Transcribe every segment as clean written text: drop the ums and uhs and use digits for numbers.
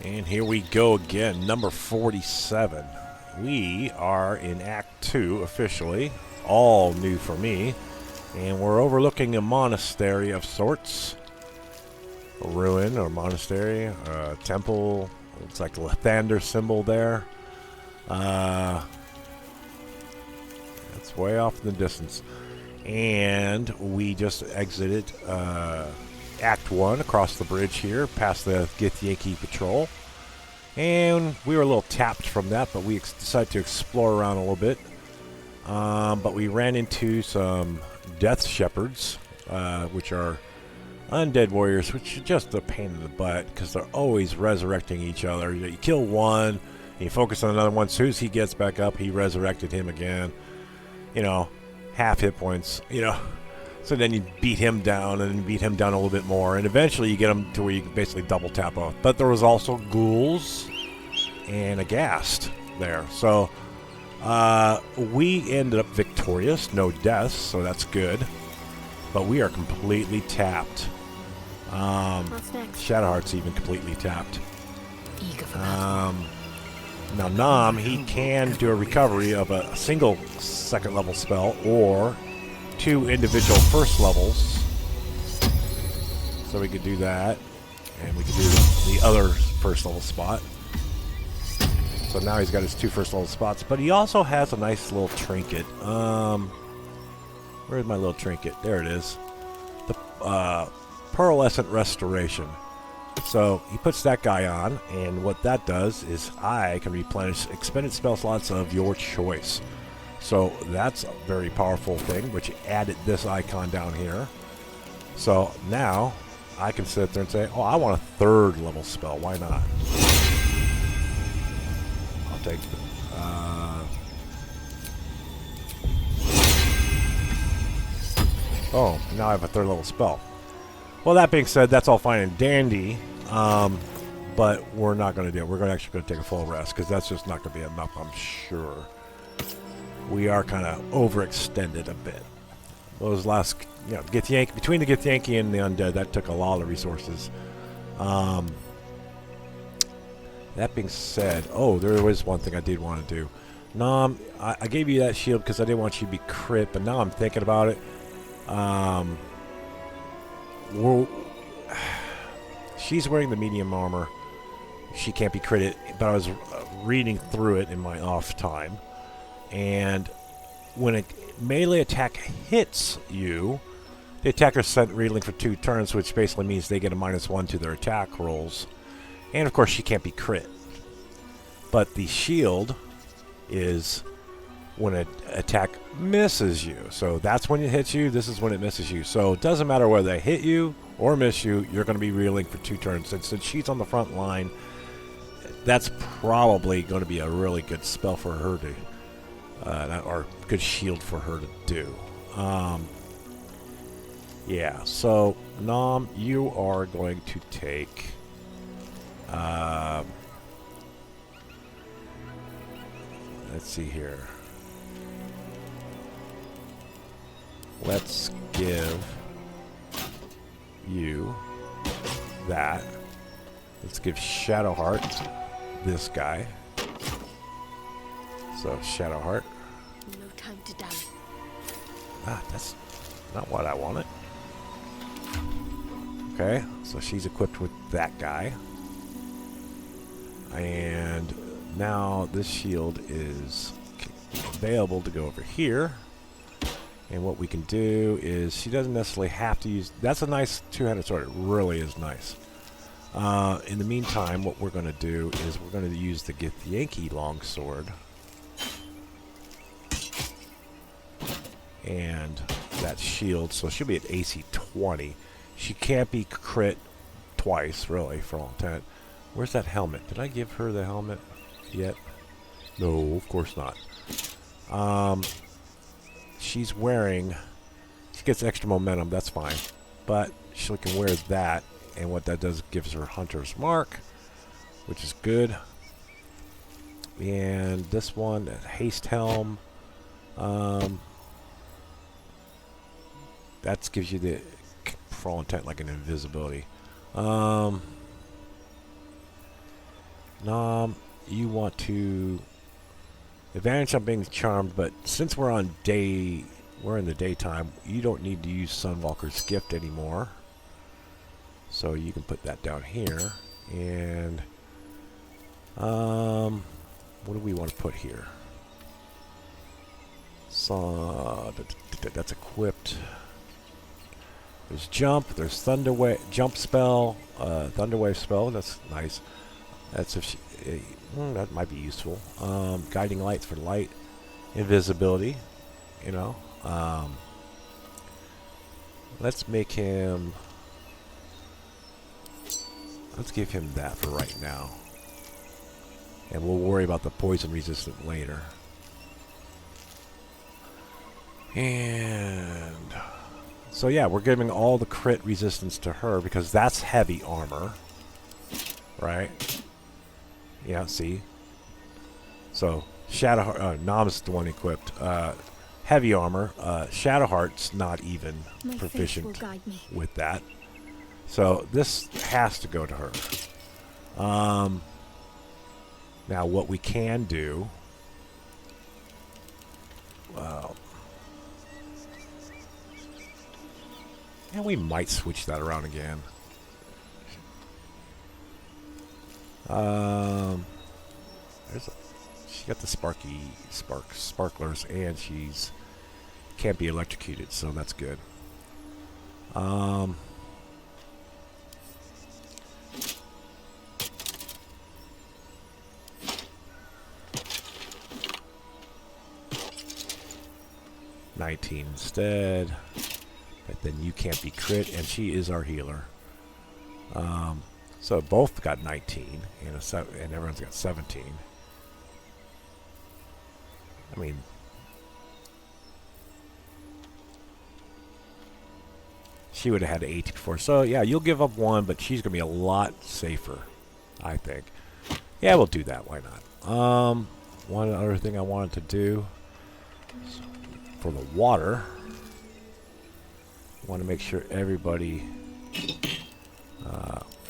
And here we go again, number 47. We are in Act 2 officially, all new for me. And we're overlooking a monastery of sorts. A ruin or monastery, a temple. Looks like a Lathander symbol there. It's way off in the distance. And we just exited Act 1 across the bridge here, past the Githyanki patrol. And we were a little tapped from that, but we decided to explore around a little bit. But we ran into some Death Shepherds, which are undead warriors, which are just a pain in the butt, because they're always resurrecting each other. You kill one, and you focus on another one. As soon as he gets back up, he resurrected him again. You know, half hit points, you know. So then you beat him down, and then beat him down a little bit more, and eventually you get him to where you can basically double tap off. But there was also ghouls and a ghast there. So we ended up victorious, no deaths, so that's good. But we are completely tapped. What's next? Shadowheart's even completely tapped. Eager for battle. Now Nam, he can do a recovery of a single second level spell or 2 individual first levels. So we could do that. And we could do the other first level spot. So now he's got his 2 first level spots. But he also has a nice little trinket. Where's my little trinket? There it is. The Pearlescent Restoration. So he puts that guy on, and what that does is I can replenish expended spell slots of your choice. So that's a very powerful thing, which added this icon down here. So now I can sit there and say, oh, I want a 3rd level spell. Why not? I'll take the... Oh, now I have a 3rd level spell. Well, that being said, that's all fine and dandy, but we're not going to do it. We're actually going to take a full rest, because that's just not going to be enough, I'm sure. We are kind of overextended a bit. Those last, you know, between the Githyanki and the undead, that took a lot of resources. That being said, oh, there was one thing I did want to do. Nam, I gave you that shield because I didn't want you to be crit, but now I'm thinking about it. She's wearing the medium armor. She can't be critted, but I was reading through it in my off time. And when a melee attack hits you, the attacker sent reeling for 2 turns, which basically means they get a -1 to their attack rolls. And of course, she can't be crit. But the shield is when an attack misses you. So that's when it hits you, this is when it misses you. So it doesn't matter whether they hit you or miss you, you're going to be reeling for 2 turns. And since she's on the front line, that's probably going to be a really good spell for her to, or good shield for her to do. Yeah, so Nam, you are going to take... let's see here. Let's give you that. Let's give Shadowheart this guy. So Shadowheart. No time to die. That's not what I wanted. Okay, so she's equipped with that guy. And now this shield is available to go over here. And what we can do is, she doesn't necessarily have to use... That's a nice 2-handed sword. It really is nice. In the meantime, what we're going to do is we're going to use the Githyanki longsword. And that shield, so she'll be at AC 20. She can't be crit twice, really, for all intent. Where's that helmet? Did I give her the helmet yet? No, of course not. She's wearing... She gets extra momentum, that's fine. But she can wear that, and what that does gives her Hunter's Mark, which is good. And this one, Haste Helm. That gives you the, for all intent, like an invisibility. Nom, you want to advantage on being charmed, but since we're in the daytime, you don't need to use Sunwalker's gift anymore. So you can put that down here. And what do we want to put here? So that's equipped. There's jump. There's jump spell. Thunderwave spell. That's nice. That's if that might be useful. Guiding lights for light, invisibility. You know. Let's make him. Let's give him that for right now. And we'll worry about the poison resistant later. And so yeah, we're giving all the crit resistance to her because that's heavy armor. Right? Yeah, see? So Shadowheart, Nom's the one equipped. Heavy armor. Shadowheart's not even proficient with that. So this has to go to her. Now what we can do, well, and we might switch that around again. She got the sparklers, and she's can't be electrocuted, so that's good. 19 instead. But then you can't be crit, and she is our healer. So both got 19, and everyone's got 17. I mean, she would have had 80 before. So yeah, you'll give up one, but she's gonna be a lot safer, I think. Yeah, we'll do that. Why not? One other thing I wanted to do for the water. Want to make sure everybody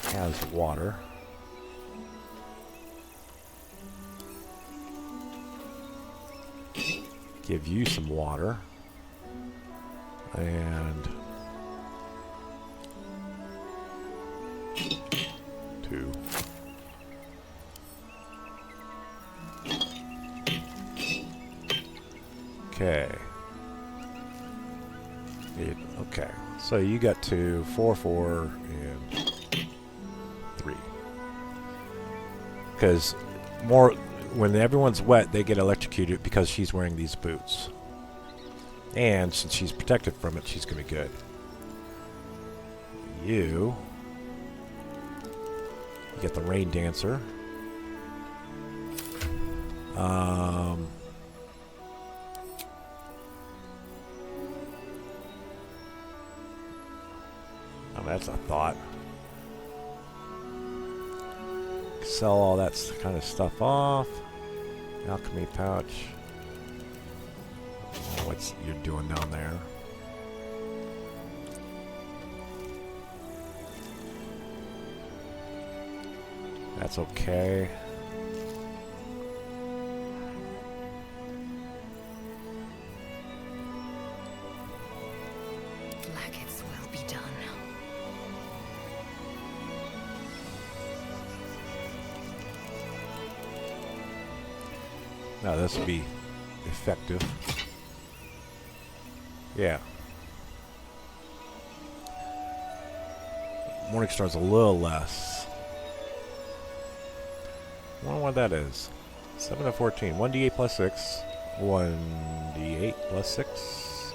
has water. Give you some water. And 2. Okay. Okay. So you got 2, 4, 4, and 3. Because when everyone's wet, they get electrocuted because she's wearing these boots. And since she's protected from it, she's going to be good. You get the Rain Dancer. That's a thought. Sell all that kind of stuff off. Alchemy pouch. What's you're doing down there? That's okay. Now this will be effective. Yeah. Morningstar's a little less. I wonder what that is. 7 to 14. 1d8 plus 6. 1d8 plus 6.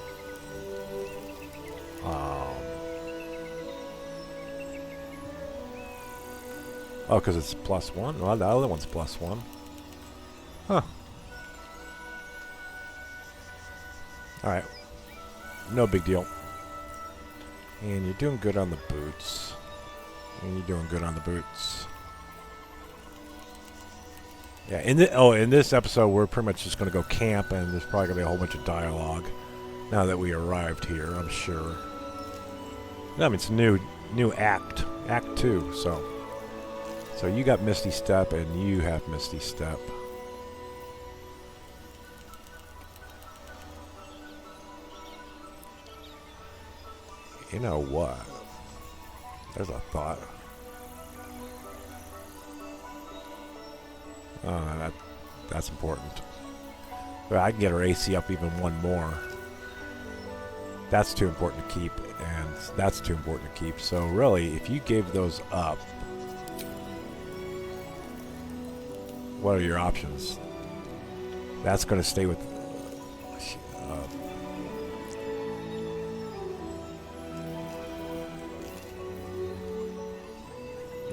Oh, because it's plus 1? Well, the other one's plus 1. Huh. Alright. No big deal. And you're doing good on the boots. Yeah, in this episode, we're pretty much just going to go camp, and there's probably going to be a whole bunch of dialogue now that we arrived here, I'm sure. I mean, it's a new act. Act 2, so So you got Misty Step and you have Misty Step. You know what? There's a thought. That's important. But I can get her AC up even one more. That's too important to keep, and that's too important to keep. So really, if you gave those up, what are your options? That's going to stay with...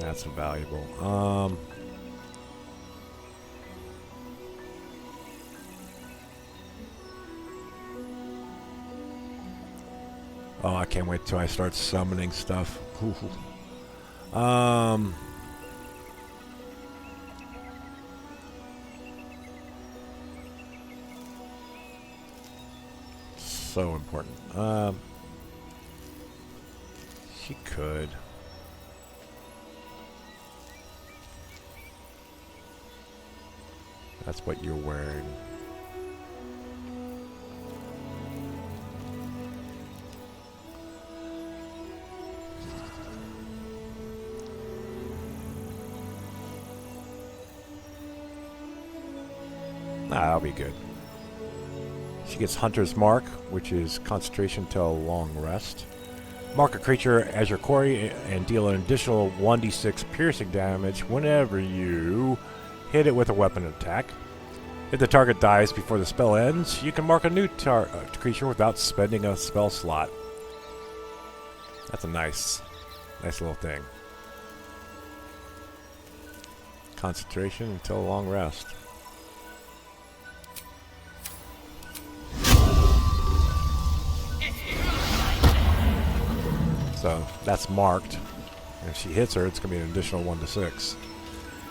that's valuable. Oh, I can't wait till I start summoning stuff. So important. She could. That's what you're wearing. That'll be good. She gets Hunter's Mark, which is concentration till long rest. Mark a creature as your quarry and deal an additional 1d6 piercing damage whenever you hit it with a weapon attack. If the target dies before the spell ends, you can mark a new creature without spending a spell slot. That's a nice little thing. Concentration until long rest. So that's marked. And if she hits her, it's going to be an additional 1d6.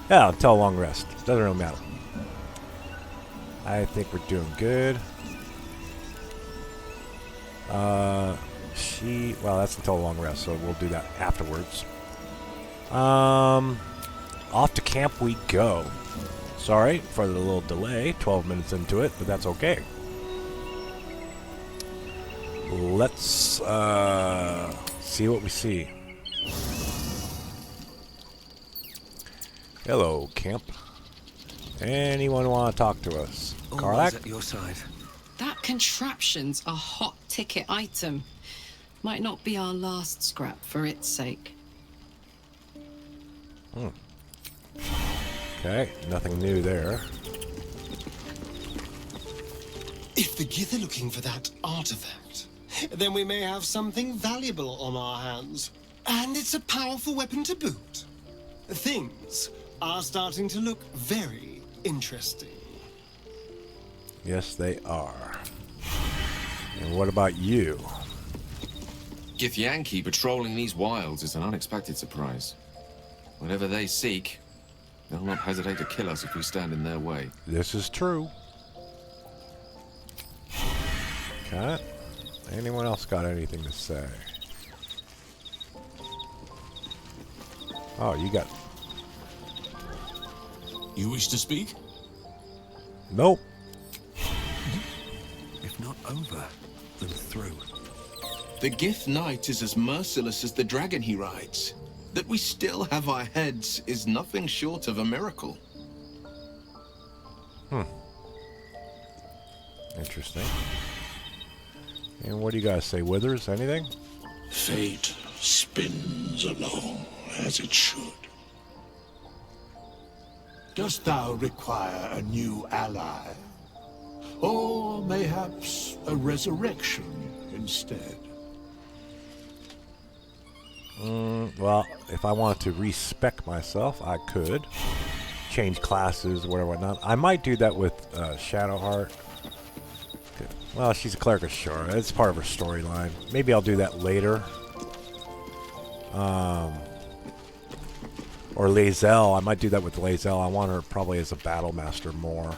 Yeah, until long rest. Doesn't really matter. I think we're doing good. Well, that's until long rest, so we'll do that afterwards. Off to camp we go. Sorry for the little delay, 12 minutes into it, but that's okay. Let's see what we see. Hello, camp. Anyone want to talk to us? Always at your side. That contraption's a hot ticket item. Might not be our last scrap for its sake. Okay, nothing new there. If the Gith are looking for that artifact, then we may have something valuable on our hands. And it's a powerful weapon to boot. Things are starting to look very interesting. Yes, they are. And what about you? Githyanki patrolling these wilds is an unexpected surprise. Whatever they seek, they'll not hesitate to kill us if we stand in their way. This is true. Okay. Anyone else got anything to say? Oh, you got... You wish to speak? Nope. If not over, then through. The Gith Knight is as merciless as the dragon he rides. That we still have our heads is nothing short of a miracle. Interesting. And what do you guys say, Withers? Anything? Fate spins along as it should. Dost thou require a new ally? Or mayhaps a resurrection instead? Well, if I wanted to respec myself, I could. Change classes, whatever, whatnot. I might do that with Shadowheart. Well, she's a cleric, sure. It's part of her storyline. Maybe I'll do that later. Or Lae'zel. I might do that with Lae'zel. I want her probably as a battle master more.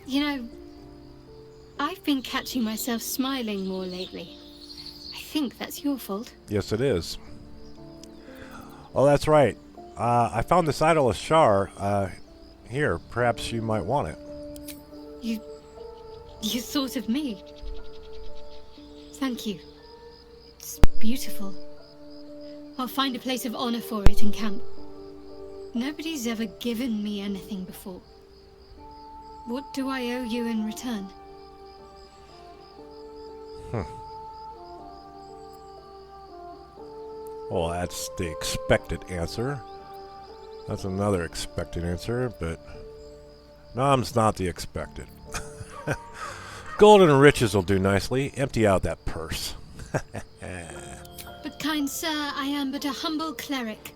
You know, I've been catching myself smiling more lately. I think that's your fault. Yes, it is. Oh, that's right. I found this idol of Shar. Here, perhaps you might want it. You thought of me. Thank you. It's beautiful. I'll find a place of honor for it in camp. Nobody's ever given me anything before. What do I owe you in return? Well, that's the expected answer. That's another expected answer, but Nom's not the expected. Gold and riches will do nicely. Empty out that purse. But kind sir, I am but a humble cleric.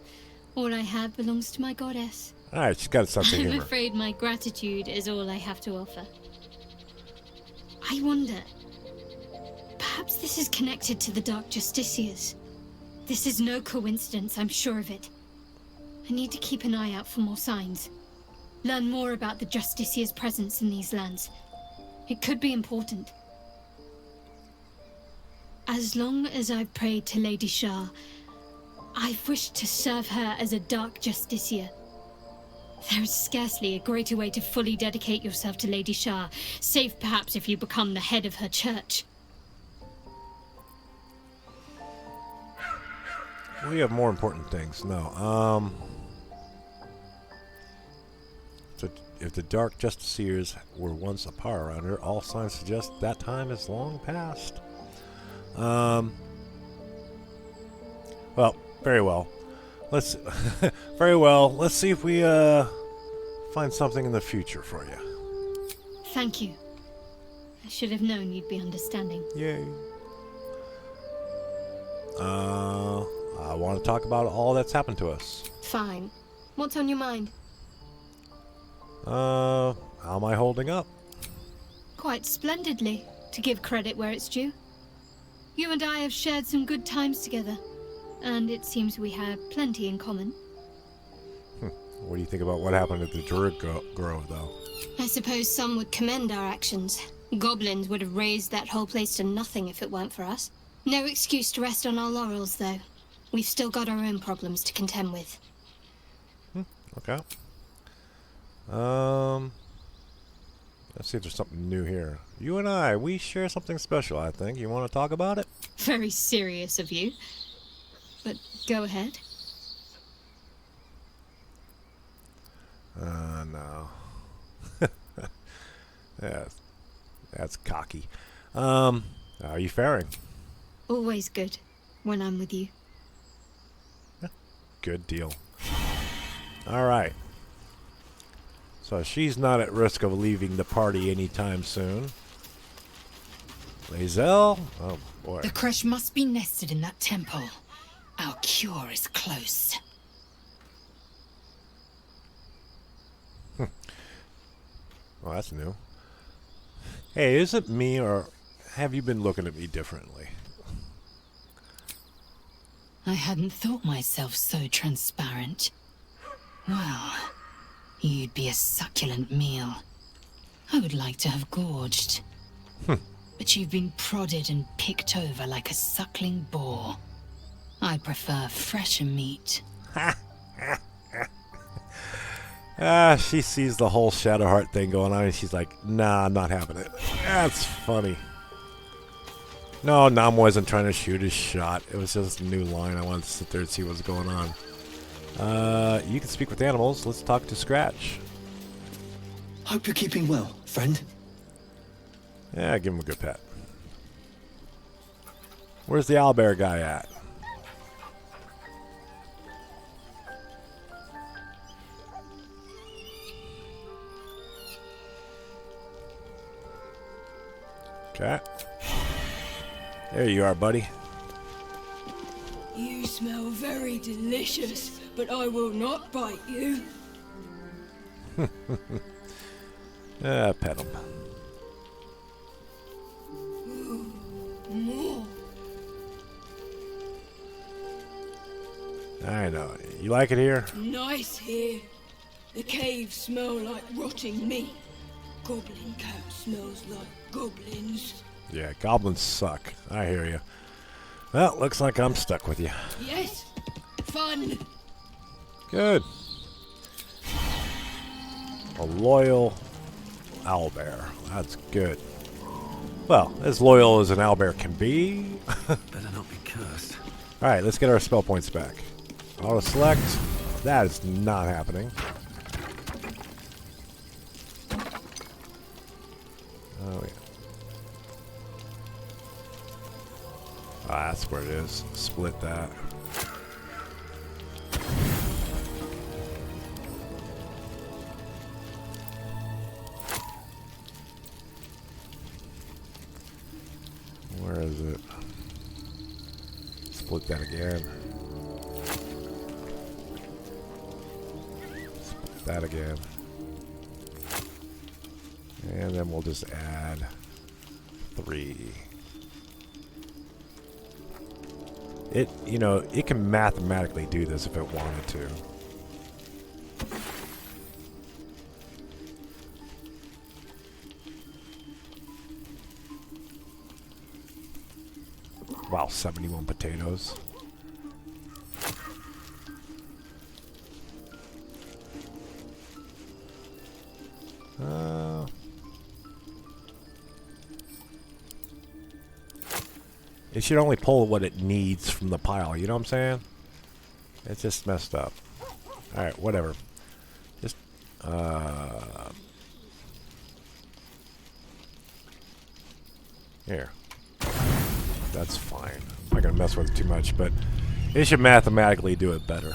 All I have belongs to my goddess. Alright, she's got a sense of I'm humor. afraid my gratitude is all I have to offer. I wonder, perhaps this is connected to the Dark Justiciars. This is no coincidence, I'm sure of it. I need to keep an eye out for more signs. Learn more about the Justiciars' presence in these lands. It could be important. As long as I've prayed to Lady Shar, I've wished to serve her as a Dark Justiciar. There is scarcely a greater way to fully dedicate yourself to Lady Shar, save perhaps if you become the head of her church. We have more important things. No. If the Dark Justiciars were once a power around here, all signs suggest that time is long past. Well, very well. Let's very well. Let's see if we find something in the future for you. Thank you. I should have known you'd be understanding. Yay. I want to talk about all that's happened to us. Fine. What's on your mind? How am I holding up? Quite splendidly, to give credit where it's due. You and I have shared some good times together, and it seems we have plenty in common. What do you think about what happened at the Druid Grove, though? I suppose some would commend our actions. Goblins would have razed that whole place to nothing if it weren't for us. No excuse to rest on our laurels, though. We've still got our own problems to contend with. Okay. Let's see if there's something new here. You and I, we share something special, I think. You want to talk about it? Very serious of you. But go ahead. No. Yeah, that's cocky. How are you faring? Always good when I'm with you. Good deal. Alright. So she's not at risk of leaving the party anytime soon. Lae'zel? Oh boy. The crush must be nested in that temple. Our cure is close. Well, that's new. Hey, is it me or have you been looking at me differently? I hadn't thought myself so transparent. Well, you'd be a succulent meal. I would like to have gorged. But you've been prodded and picked over like a suckling boar. I prefer fresher meat. She sees the whole Shadowheart thing going on and she's like, nah, I'm not having it. That's funny. No, Nam wasn't trying to shoot his shot. It was just a new line. I wanted to sit there and see what's going on. You can speak with animals. Let's talk to Scratch. Hope you're keeping well, friend. Yeah, give him a good pet. Where's the owlbear guy at? Okay. There you are, buddy. You smell very delicious, but I will not bite you. Pet him. More. I know. You like it here? Nice here. The caves smell like rotting meat. Goblin camp smells like goblins. Yeah, goblins suck. I hear you. Well, looks like I'm stuck with you. Yes, fun. Good. A loyal owlbear. That's good. Well, as loyal as an owlbear can be. Better not be cursed. Alright, let's get our spell points back. Auto select. That is not happening. Oh, yeah. Ah, that's where it is. Split that. Where is it? Split that again. Split that again. And then we'll just add 3. It, you know, it can mathematically do this if it wanted to. Wow, 71 potatoes. It should only pull what it needs from the pile, you know what I'm saying? It's just messed up. Alright, whatever. Just, here. That's fine. I'm not going to mess with it too much, but it should mathematically do it better.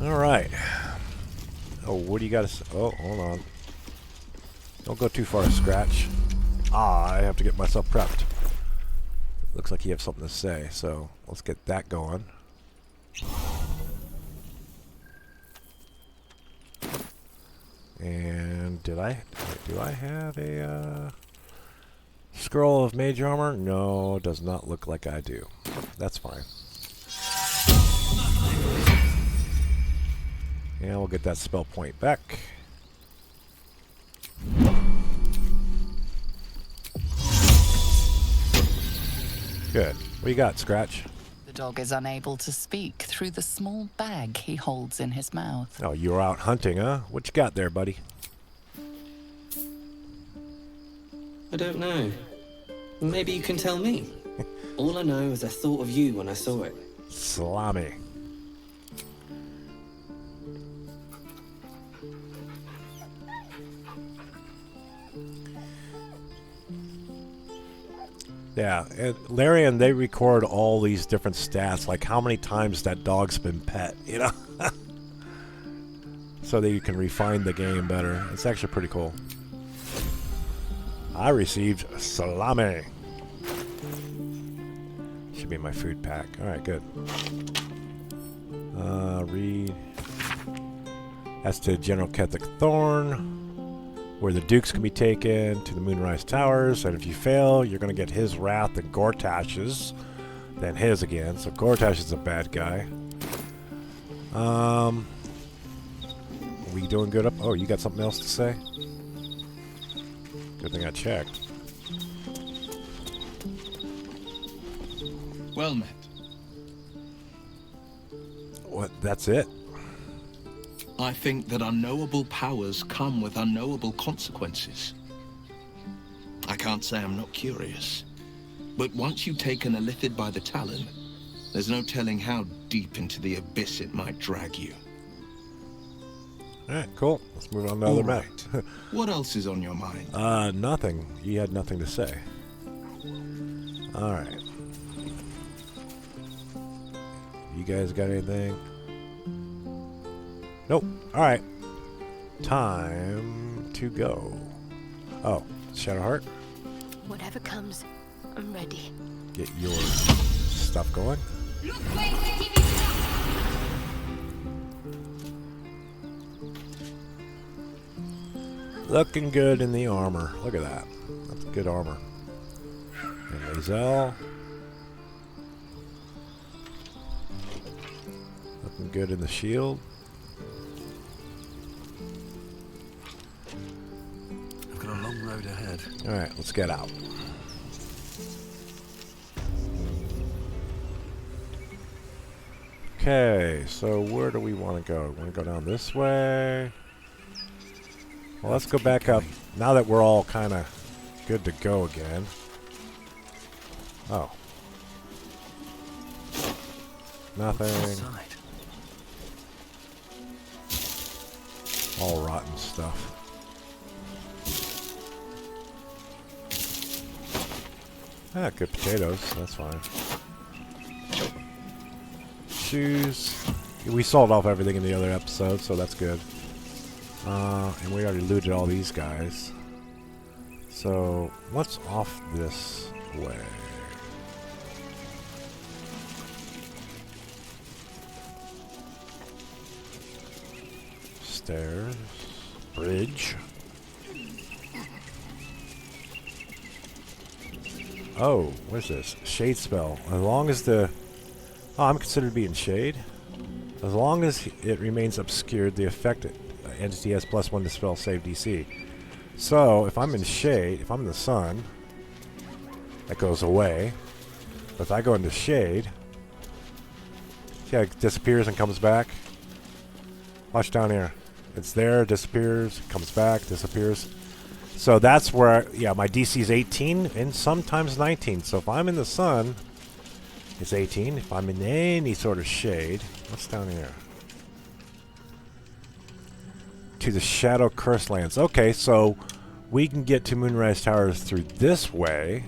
Alright. Oh, what do you got to... Oh, hold on. Don't go too far, Scratch. Ah, I have to get myself prepped. Looks like you have something to say, so let's get that going. And do I have a scroll of mage armor? No, does not look like I do. That's fine. And we'll get that spell point back. Good. What do you got, Scratch? The dog is unable to speak through the small bag he holds in his mouth. Oh, you were out hunting, huh? What you got there, buddy? I don't know. Maybe you can tell me. All I know is I thought of you when I saw it. Salami. Yeah, and Larian, they record all these different stats, like how many times that dog's been pet, you know? So that you can refine the game better. It's actually pretty cool. I received salami. Should be my food pack. Alright, good. Read. That's to General Ketheric Thorn, where the dukes can be taken to the Moonrise Towers, and if you fail, you're going to get his wrath and Gortash's, then his again. So Gortash is a bad guy. We doing good up? Oh, you got something else to say? Good thing I checked. Well met. What? That's it? I think that unknowable powers come with unknowable consequences. I can't say I'm not curious, but once you've taken a Lithid by the talon, there's no telling how deep into the abyss it might drag you. Alright, cool. Let's move on to other matter. What else is on your mind? Nothing. You had nothing to say. Alright. You guys got anything? Nope. Alright. Time to go. Oh, Shadowheart? Whatever comes, I'm ready. Get your stuff going. Looking good in the armor. Look at that. That's good armor. And Lae'zel. Looking good in the shield. I've got a long road ahead. Alright, let's get out. Okay, so where do we want to go? Want to go down this way? Well, let's go back up. Now that we're all kind of good to go again. Oh. Nothing. All rotten stuff. Ah, good potatoes. That's fine. Shoes. We sold off everything in the other episode, so that's good. And we already looted all these guys. So, what's off this way? Stairs. Bridge. Oh, what is this? Shade spell. As long as the... Oh, I'm considered to be in shade. As long as it remains obscured, the affected entity has +1 to spell save DC. So, if I'm in shade, if I'm in the sun, that goes away. But if I go into shade, see how it disappears and comes back? Watch down here. It's there, disappears, comes back, disappears. So that's where, yeah, my DC is 18 and sometimes 19. So if I'm in the sun, it's 18. If I'm in any sort of shade, what's down here? To the Shadow Curse Lands. Okay, so we can get to Moonrise Towers through this way,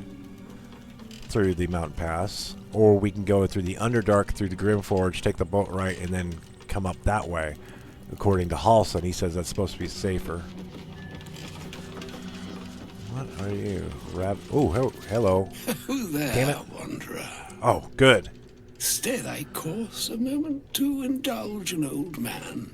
through the mountain pass, or we can go through the Underdark, through the Grim Forge, take the boat right, and then come up that way. According to Halson, he says that's supposed to be safer. What are you? Oh, hello. Who there, Damn it. wanderer? Oh, good. Stay thy course a moment to indulge an old man.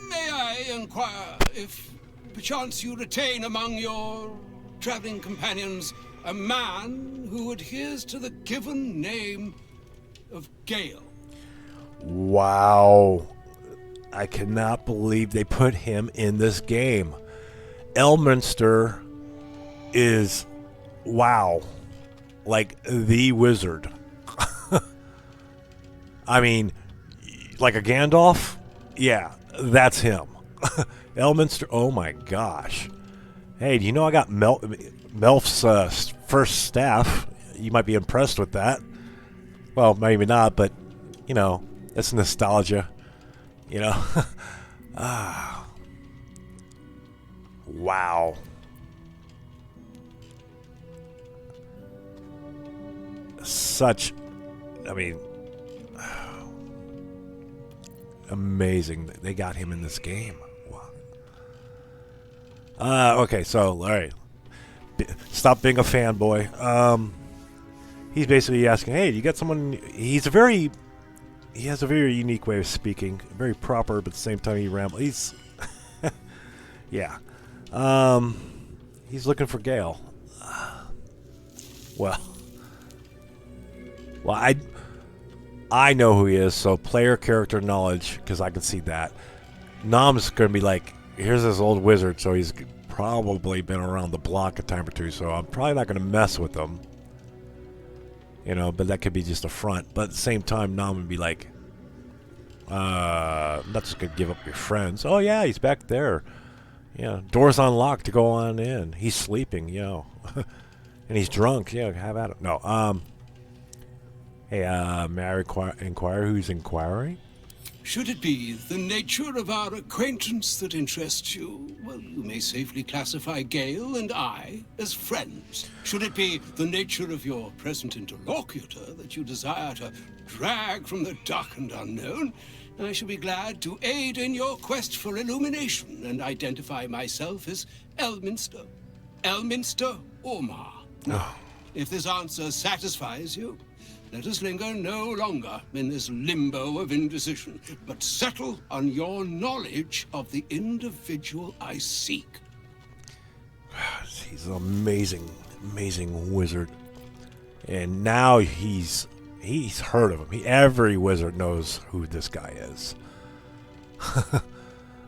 May I inquire if perchance you retain among your traveling companions a man who adheres to the given name of Gale? Wow. I cannot believe they put him in this game. Elminster is, wow, like the wizard. I mean, like a Gandalf? Yeah, that's him. Elminster, oh my gosh. Hey, do you know I got Melf's first staff? You might be impressed with that. Well, maybe not, but, you know, it's nostalgia. You know? Ah. Wow. Such, I mean, amazing. They got him in this game. Wow. Okay, so, alright. Stop being a fanboy. He's basically asking, hey, you got someone... He has a very unique way of speaking. Very proper, but at the same time he rambles. He's... yeah. He's looking for Gale. Well, I know who he is, so player character knowledge, because I can see that. Nom's going to be like, here's this old wizard, so he's probably been around the block a time or two, so I'm probably not going to mess with him. You know, but that could be just a front. But at the same time, Nom would be like, I'm not just going to give up your friends. Oh, yeah, he's back there. Yeah, door's unlocked to go on in. He's sleeping, you know. And he's drunk. Yeah, have at it. No, hey, may I inquire who's inquiring? Should it be the nature of our acquaintance that interests you, well, you may safely classify Gale and I as friends. Should it be the nature of your present interlocutor that you desire to drag from the dark and unknown, I shall be glad to aid in your quest for illumination and identify myself as Elminster. Elminster Ormar. Oh. If this answer satisfies you, let us linger no longer in this limbo of indecision, but settle on your knowledge of the individual I seek. He's an amazing, amazing wizard. And now he's heard of him. Every wizard knows who this guy is.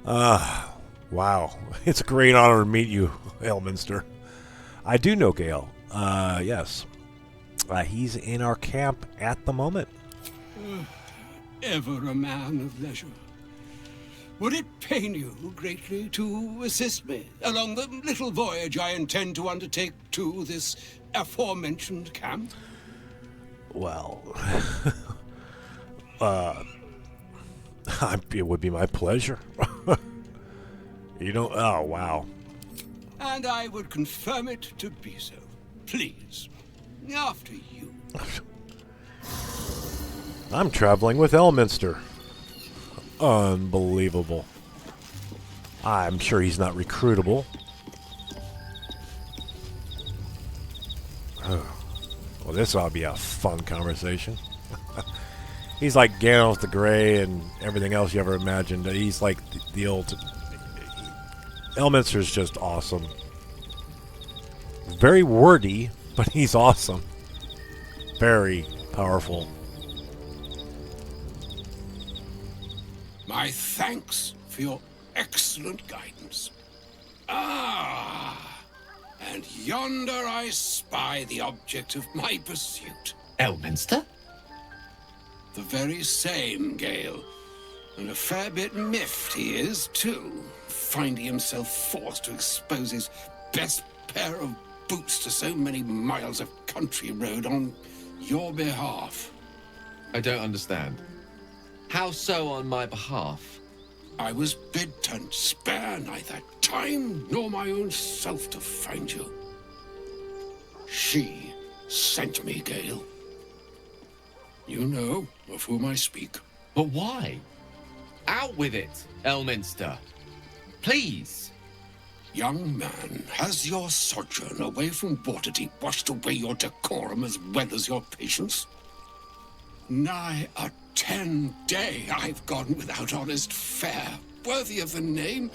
Wow. It's a great honor to meet you, Elminster. I do know Gale. Yes. He's in our camp at the moment. ever a man of leisure. Would it pain you greatly to assist me along the little voyage I intend to undertake to this aforementioned camp? Well, it would be my pleasure. You don't. Oh, wow. And I would confirm it to be so. Please, after you. I'm traveling with Elminster. Unbelievable. I'm sure he's not recruitable. Well, this ought to be a fun conversation. He's like Gandalf the Grey and everything else you ever imagined. He's like the old... Elminster's just awesome. Very wordy, but he's awesome. Very powerful. My thanks for your excellent guidance. Ah, and yonder I spy the object of my pursuit. Elminster? The very same, Gale. And a fair bit miffed he is, too, finding himself forced to expose his best pair of boots to so many miles of country road on your behalf. I don't understand. How so on my behalf? I was bid to spare neither time nor my own self to find you. She sent me, Gale. You know of whom I speak. But why? Out with it, Elminster. Please. Young man, has your sojourn away from Waterdeep washed away your decorum as well as your patience? Nigh a 10-day I've gone without honest fare, worthy of the name.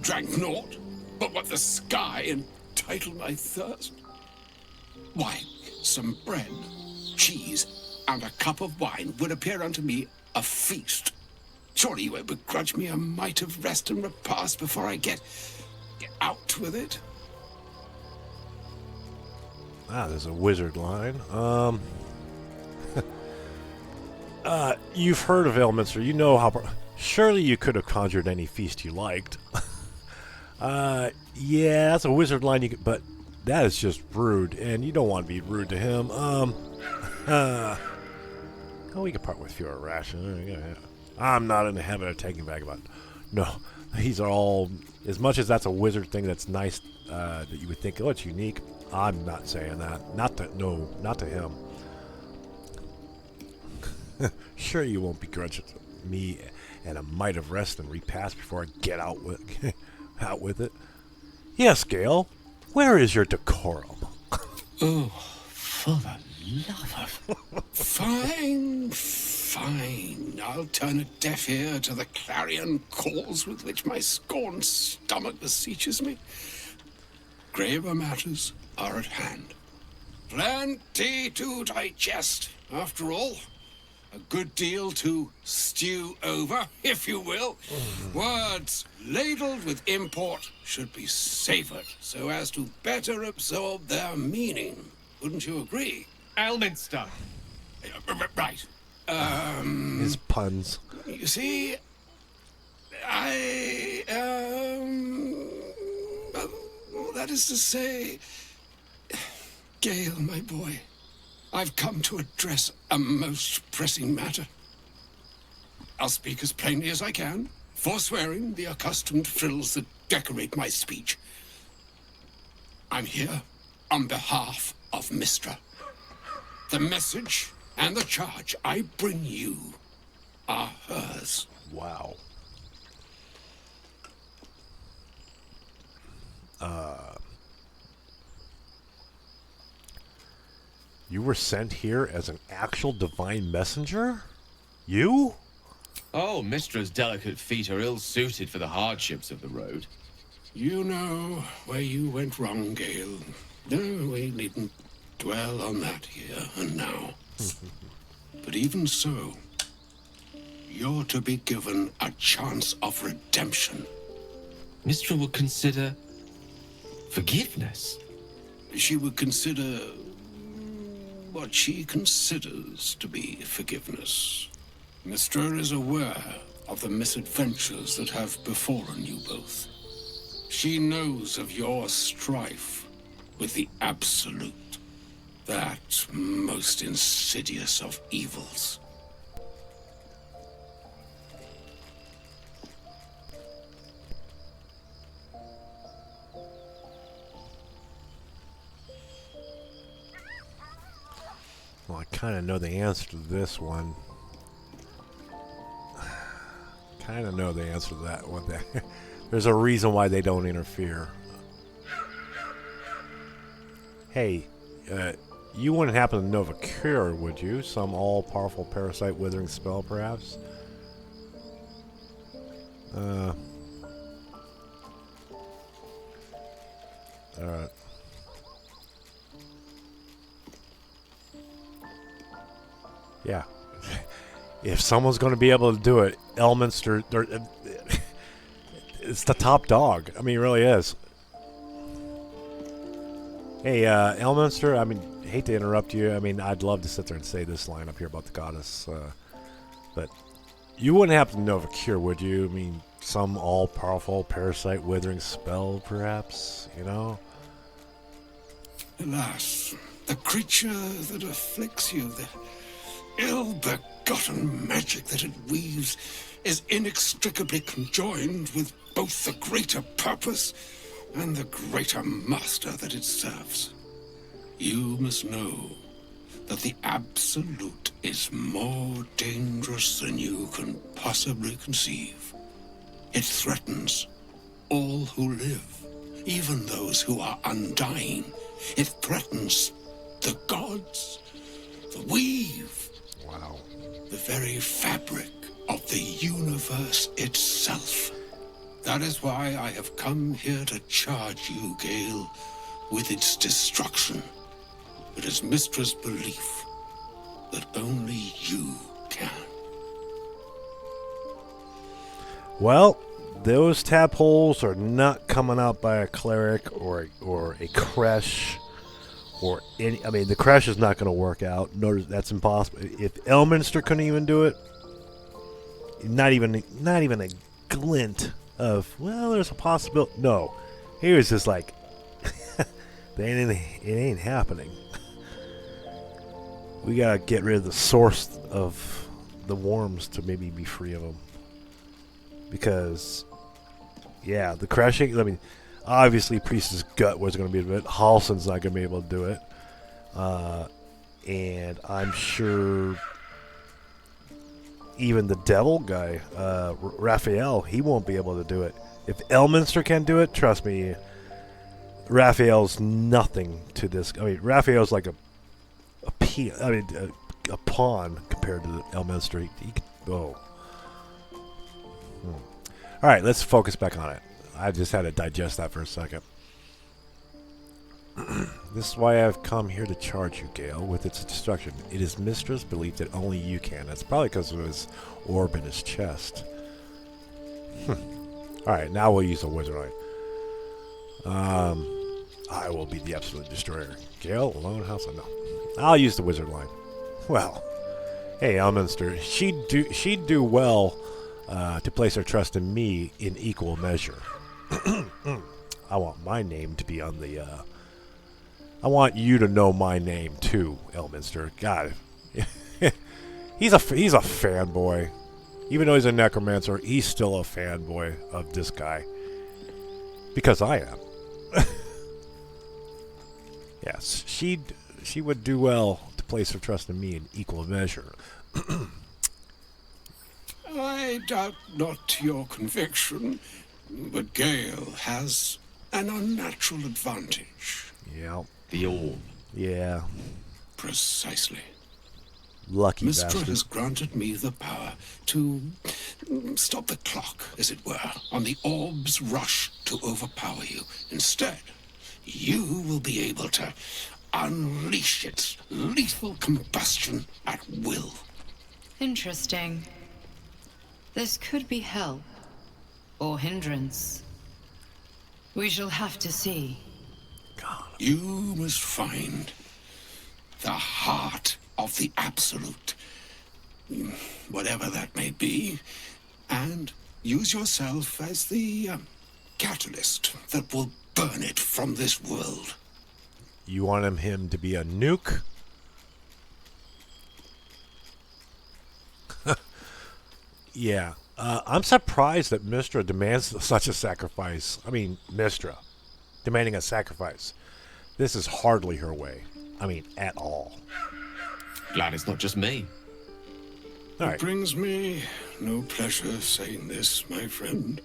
Drank naught but what the sky entitled my thirst. Why, some bread, cheese, and a cup of wine would appear unto me a feast. Surely you won't begrudge me a mite of rest and repast before I get out with it? Ah, there's a wizard line. You've heard of Elminster. You know how... Surely you could have conjured any feast you liked. Yeah, that's a wizard line, but that is just rude, and you don't want to be rude to him. Oh, we can part with fewer rations. I'm not in the habit of taking vagabond. No, these are all... As much as that's a wizard thing that's nice, that you would think, oh, it's unique, I'm not saying that. Not to him. Sure, you won't begrudge me and a mite of rest and repast before I get out with it. Yes, Gale. Where is your decorum? Oh, for the love of... Fine. I'll turn a deaf ear to the clarion calls with which my scorned stomach beseeches me. Graver matters are at hand. Plenty to digest, after all. A good deal to stew over, if you will. Words ladled with import should be savoured so as to better absorb their meaning. Wouldn't you agree? Elminster. Right. His puns. You see, well, that is to say, Gale, my boy, I've come to address a most pressing matter. I'll speak as plainly as I can, forswearing the accustomed frills that decorate my speech. I'm here on behalf of Mistra. The message and the charge I bring you are hers. Wow. You were sent here as an actual divine messenger? You? Oh, Mistra's delicate feet are ill-suited for the hardships of the road. You know where you went wrong, Gale. No, we needn't dwell on that here and now. But even so, you're to be given a chance of redemption. Mistra would consider forgiveness. She would consider what she considers to be forgiveness. Mystra is aware of the misadventures that have befallen you both. She knows of your strife with the Absolute, that most insidious of evils. Well, I kind of know the answer to this one. Kind of know the answer to that one. There's a reason why they don't interfere. Hey, you wouldn't happen to know of a cure, would you? Some all-powerful parasite withering spell, perhaps? Alright. Yeah. If someone's going to be able to do it, Elminster, it's the top dog. I mean, it really is. Hey, Elminster, I mean, hate to interrupt you. I mean, I'd love to sit there and say this line up here about the goddess, but you wouldn't happen to know of a cure, would you? I mean, some all-powerful parasite withering spell, perhaps, you know? Alas, the creature that afflicts you, the ill-begotten magic that it weaves, is inextricably conjoined with both the greater purpose and the greater master that it serves. You must know that the Absolute is more dangerous than you can possibly conceive. It threatens all who live, even those who are undying. It threatens the gods, the weave, wow, the very fabric of the universe itself. That is why I have come here to charge you, Gale, with its destruction. It is Mystra's belief that only you can. Well, those tadpoles are not coming out by a cleric or a creche or any. I mean, the creche is not going to work out. No, that's impossible. If Elminster couldn't even do it, not even a glint of, well, there's a possibility. No, he was just like, it ain't happening. We gotta get rid of the source of the worms to maybe be free of them. Because, yeah, the crashing, I mean, obviously Priest's gut was going to be a bit. Halson's not going to be able to do it. And I'm sure even the devil guy, Raphael, he won't be able to do it. If Elminster can do it, trust me, Raphael's nothing to this. I mean, Raphael's like a pawn compared to Elminster. He could, oh. All right, let's focus back on it. I just had to digest that for a second. This is why I've come here to charge you, Gale, with its destruction. It is Mystra's belief that only you can. That's probably because of his orb in his chest. All right, now we'll use the wizard line. I will be the absolute destroyer. Gale, alone house? No. I'll use the wizard line. Well, hey, Elminster, she'd do well to place her trust in me in equal measure. I want my name to be on the. I want you to know my name too, Elminster. God, he's a fanboy. Even though he's a necromancer, he's still a fanboy of this guy. Because I am. Yes, she would do well to place her trust in me in equal measure. I doubt not your conviction, but Gale has an unnatural advantage. Yeah. The orb. Yeah. Precisely. Lucky Mystra bastard. has granted me the power to stop the clock, as it were, on the orb's rush to overpower you. Instead, you will be able to unleash its lethal combustion at will. Interesting. This could be help or hindrance. We shall have to see. You must find the heart of the Absolute. whatever that may be, and use yourself as the catalyst that will burn it from this world. You want him to be a nuke? Yeah. I'm surprised that Mistra demands such a sacrifice. I mean, Mistra demanding a sacrifice. This is hardly her way. I mean, at all. Glad it's not just me. All right. It brings me no pleasure saying this, my friend.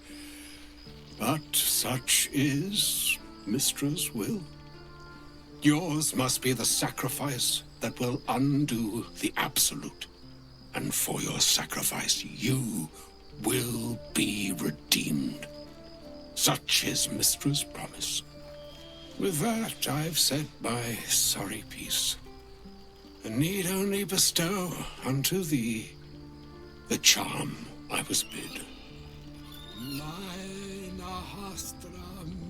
But such is Mistra's will. Yours must be the sacrifice that will undo the absolute. And for your sacrifice, you will be redeemed. Such is Mistra's promise. With that, I've said my sorry piece, and need only bestow unto thee the charm I was bid. Mina hastra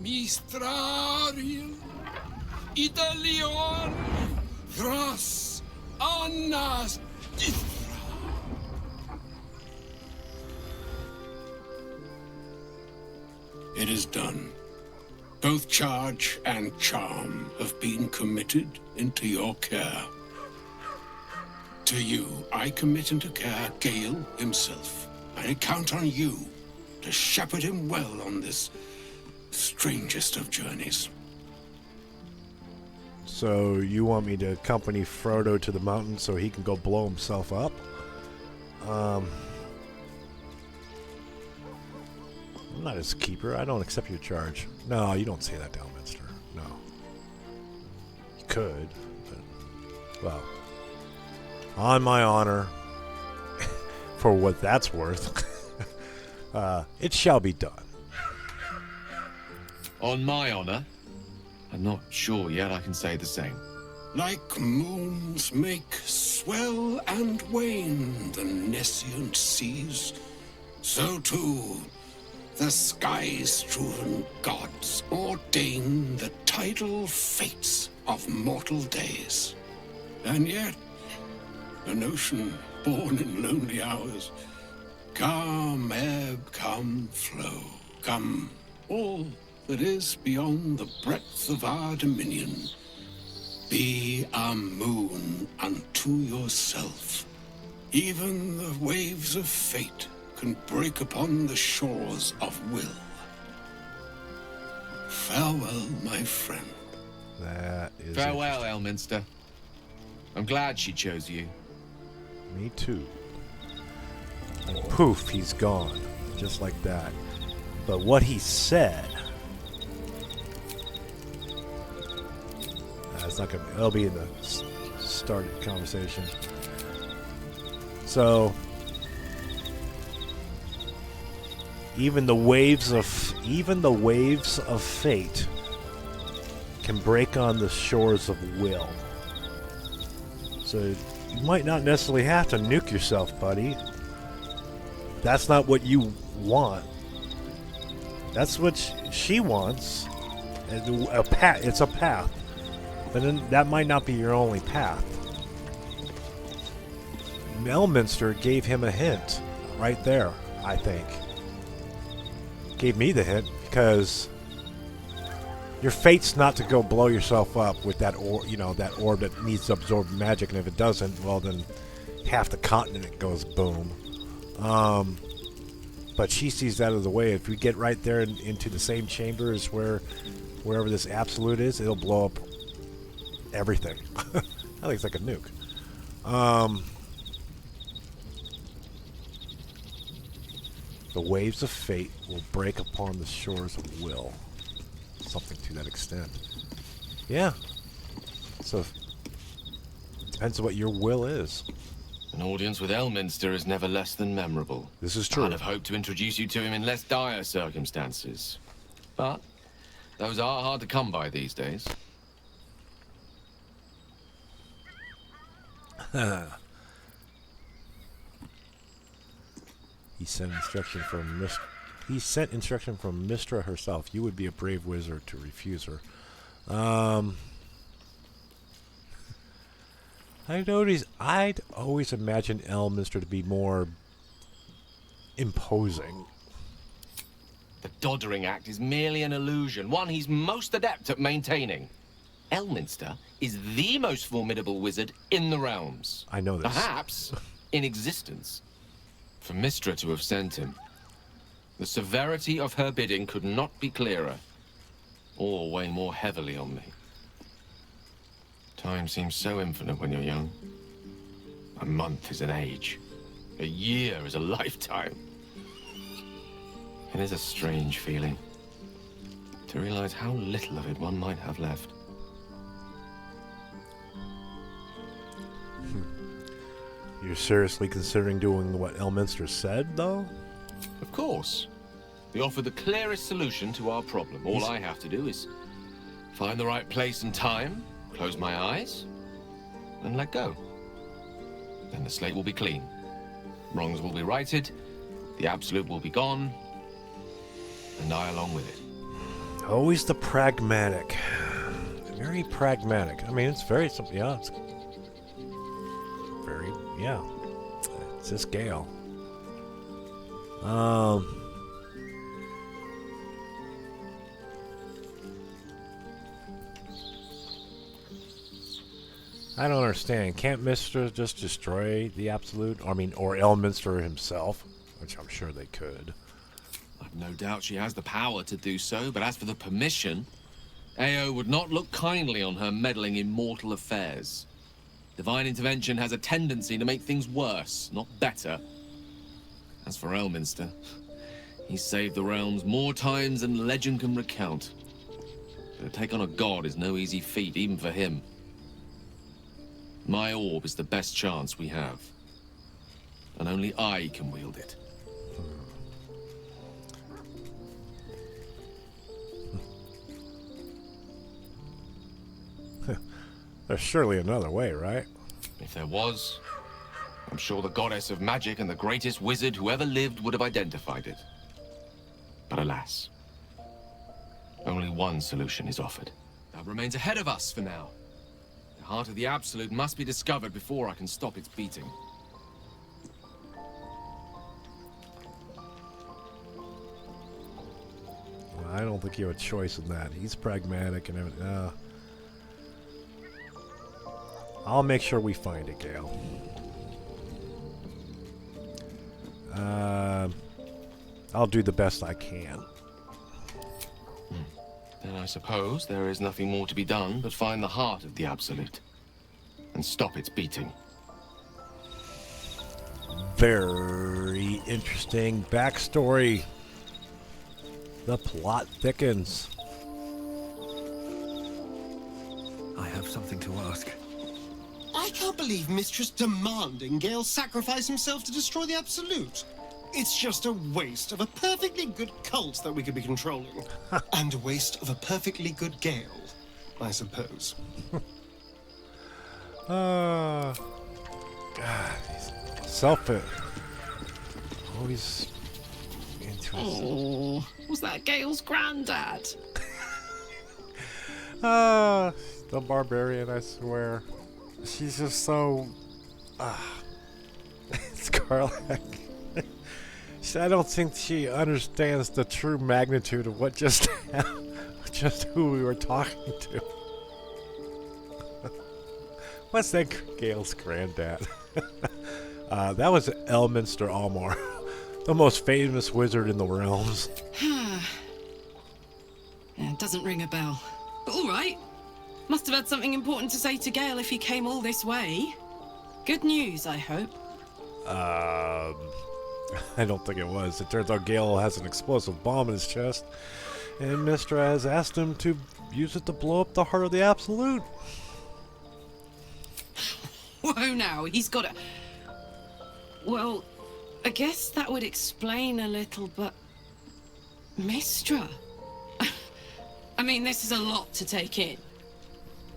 mistrariel Idalion Thras Annas It is done. Both charge and charm have been committed into your care. To you, I commit into care Gale himself. I count on you to shepherd him well on this strangest of journeys. So you want me to accompany Frodo to the mountain so he can go blow himself up? I'm not his keeper. I don't accept your charge. No, you don't say that to Elminster. No. You could, but... Well. On my honor, for what that's worth, it shall be done. On my honor? I'm not sure yet I can say the same. Like moons make swell and wane the nescient seas, so too the skies-strewn gods ordain the tidal fates of mortal days. And yet, an ocean born in lonely hours, come ebb, come flow, come all that is beyond the breadth of our dominion. Be a moon unto yourself. Even the waves of fate can break upon the shores of will. Farewell, my friend. That is Farewell, Elminster. I'm glad she chose you. Me too. And poof, he's gone. Just like that. But what he said... it's not gonna be... It'll be in the started conversation. So... Even the waves of fate can break on the shores of will. So you might not necessarily have to nuke yourself, buddy. That's not what you want. That's what she wants. A path. It's a path, but then that might not be your only path. Elminster gave him a hint right there, I think. Gave me the hint because your fate's not to go blow yourself up with that that orb that needs to absorb magic, and if it doesn't, well then half the continent goes boom. But she sees that as the way. If we get right there into the same chamber as wherever this absolute is, it'll blow up everything. I think it's like a nuke. The waves of fate will break upon the shores of will. Something to that extent. Yeah. So, depends on what your will is. An audience with Elminster is never less than memorable. This is true. I'd have hoped to introduce you to him in less dire circumstances. But those are hard to come by these days. He sent instruction from Mistra herself. You would be a brave wizard to refuse her. I'd always imagined Elminster to be more imposing. The Doddering Act is merely an illusion, one he's most adept at maintaining. Elminster is the most formidable wizard in the realms. I know this. Perhaps in existence. For Mystra to have sent him, the severity of her bidding could not be clearer, or weigh more heavily on me. Time seems so infinite when you're young. A month is an age. A year is a lifetime. It is a strange feeling to realize how little of it one might have left. You're seriously considering doing what Elminster said, though? Of course. We offer the clearest solution to our problem. All I have to do is find the right place and time, close my eyes, and let go. Then the slate will be clean. Wrongs will be righted, the Absolute will be gone, and I along with it. Always the pragmatic. Very pragmatic. I mean, it's very simple. Yeah, it's very, yeah. It's this Gale. I don't understand. Can't Mystra just destroy the Absolute? I mean, or Elminster himself, which I'm sure they could. I've no doubt she has the power to do so, but as for the permission, Ao would not look kindly on her meddling in mortal affairs. Divine intervention has a tendency to make things worse, not better. As for Elminster, he's saved the realms more times than legend can recount. But to take on a god is no easy feat, even for him. My orb is the best chance we have. And only I can wield it. There's surely another way, right? If there was, I'm sure the goddess of magic and the greatest wizard who ever lived would have identified it. But alas, only one solution is offered. That remains ahead of us for now. The heart of the Absolute must be discovered before I can stop its beating. Well, I don't think you have a choice in that. He's pragmatic and everything. I'll make sure we find it, Gale. I'll do the best I can. Then I suppose there is nothing more to be done but find the heart of the Absolute and stop its beating. Very interesting backstory. The plot thickens. I have something to ask. I can't believe Mistress demanding Gale sacrifice himself to destroy the Absolute. It's just a waste of a perfectly good cult that we could be controlling. And a waste of a perfectly good Gale, I suppose. God, self-it. Always interesting. Oh, was that Gale's granddad? The barbarian, I swear. She's just so... Scarlet. I don't think she understands the true magnitude of what just just who we were talking to. What's that Gale's granddad? That was Elminster Almar, the most famous wizard in the realms. Yeah, it doesn't ring a bell. But all right. Must have had something important to say to Gale if he came all this way. Good news, I hope. I don't think it was. It turns out Gale has an explosive bomb in his chest, and Mystra has asked him to use it to blow up the heart of the Absolute. Whoa now, he's got a... Well, I guess that would explain a little, but... Mystra? I mean, this is a lot to take in.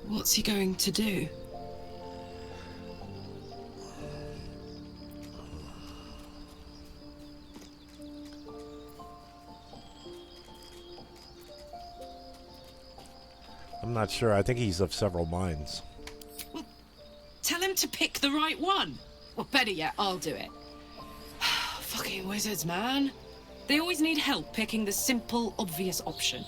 What's he going to do? I'm not sure. I think he's of several minds. Well, tell him to the right one. Or better yet, I'll do it. Fucking wizards, man. They always need help picking the simple, obvious option.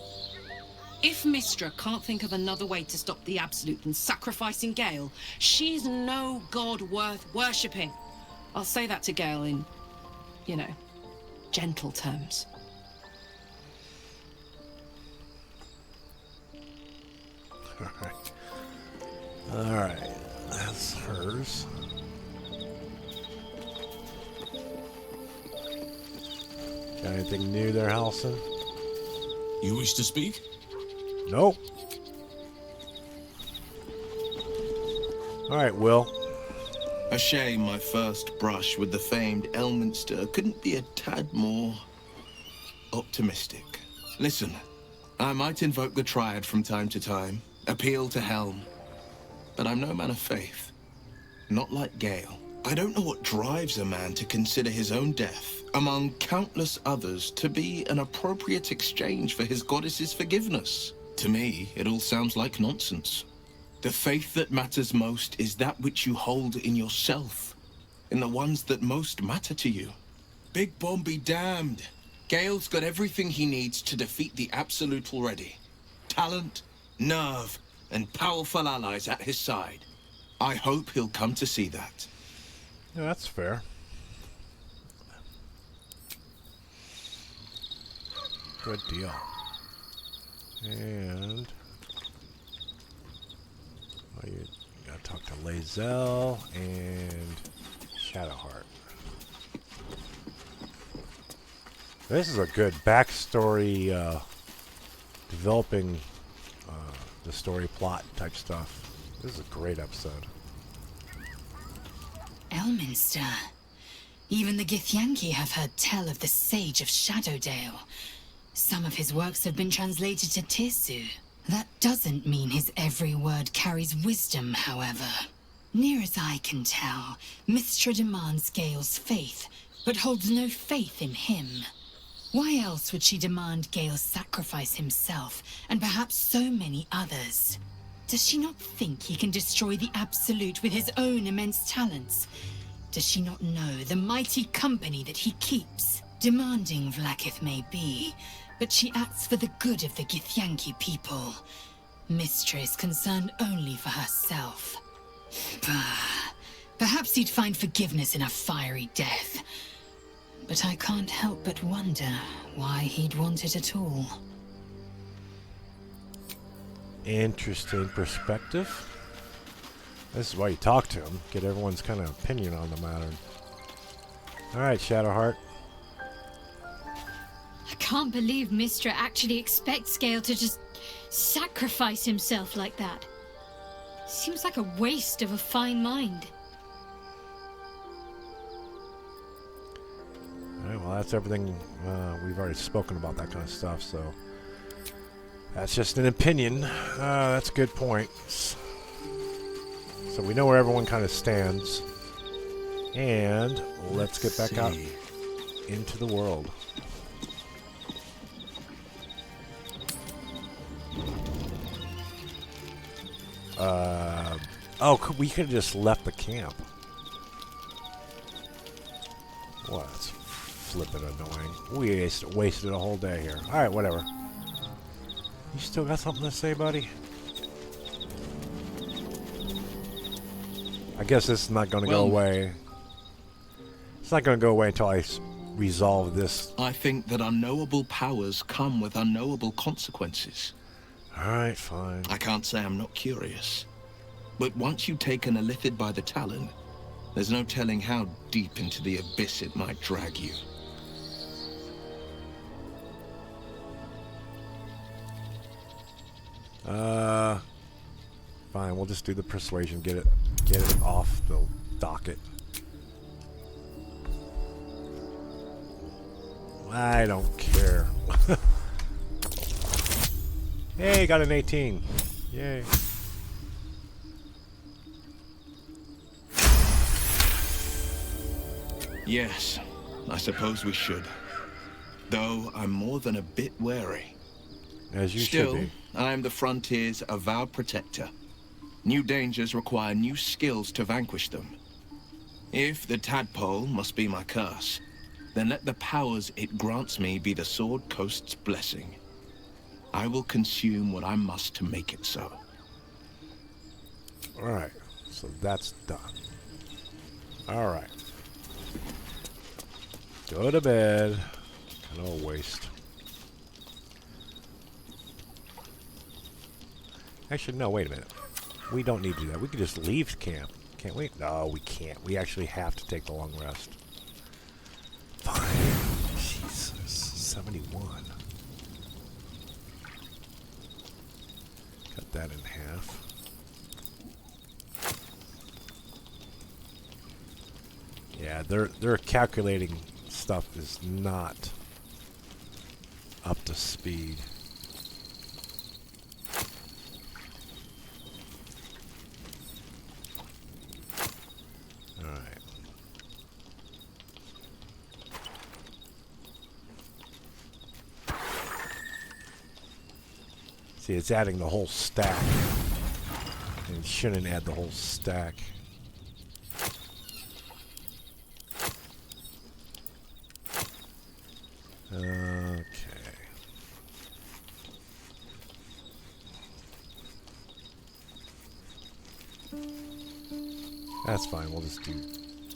If Mystra can't think of another way to stop the Absolute than sacrificing Gale, she's no god worth worshipping. I'll say that to Gale in, you know, gentle terms. Alright. That's hers. Got anything new there, Halson? You wish to speak? Nope. Alright, Will. A shame my first brush with the famed Elminster couldn't be a tad more optimistic. Listen, I might invoke the Triad from time to time, appeal to Helm, but I'm no man of faith. Not like Gale. I don't know what drives a man to consider his own death, among countless others, to be an appropriate exchange for his goddess's forgiveness. To me, it all sounds like nonsense. The faith that matters most is that which you hold in yourself, in the ones that most matter to you. Big Bomb be damned. Gale's got everything he needs to defeat the Absolute already. Talent, nerve, and powerful allies at his side. I hope he'll come to see that. Yeah, that's fair. Good deal. And you gotta talk to Lae'zel and Shadowheart. This is a good backstory, developing the story plot type stuff. This is a great episode. Elminster. Even the Githyanki have heard tell of the Sage of Shadowdale. Some of his works have been translated to Tirsu. That doesn't mean his every word carries wisdom, however. Near as I can tell, Mystra demands Gale's faith, but holds no faith in him. Why else would she demand Gale sacrifice himself, and perhaps so many others? Does she not think he can destroy the Absolute with his own immense talents? Does she not know the mighty company that he keeps? Demanding Vlaakith may be, but she acts for the good of the Githyanki people. Mystra is concerned only for herself. Perhaps he'd find forgiveness in a fiery death. But I can't help but wonder why he'd want it at all. Interesting perspective. This is why you talk to him. Get everyone's kind of opinion on the matter. Alright, Shadowheart. I can't believe Mystra actually expects Gale to just sacrifice himself like that. Seems like a waste of a fine mind. Alright, well that's everything. We've already spoken about that kind of stuff, so that's just an opinion. That's a good point. So we know where everyone kind of stands. And let's get back out into the world. Oh, we could have just left the camp. Well, that's flippin' annoying. We wasted a whole day here. Alright, whatever. You still got something to say, buddy? I guess this is not going to go away. It's not going to go away until I resolve this. I think that unknowable powers come with unknowable consequences. Alright, fine. I can't say I'm not curious. But once you've taken a Lithid by the talon, there's no telling how deep into the abyss it might drag you. Fine, we'll just do the persuasion, get it off the docket. I don't care. Hey, got an 18. Yay. Yes, I suppose we should. Though I'm more than a bit wary. As you Still, should be. I am the frontier's avowed protector. New dangers require new skills to vanquish them. If the tadpole must be my curse, then let the powers it grants me be the Sword Coast's blessing. I will consume what I must to make it so. Alright, so that's done. Alright. Go to bed. Kind of a waste. Actually, no, wait a minute. We don't need to do that. We can just leave camp. Can't we? No, we can't. We actually have to take the long rest. Fine. Jesus. 71. Cut that in half. Yeah, their calculating stuff is not up to speed. Alright. See, it's adding the whole stack. And it shouldn't add the whole stack. Okay. That's fine, we'll just do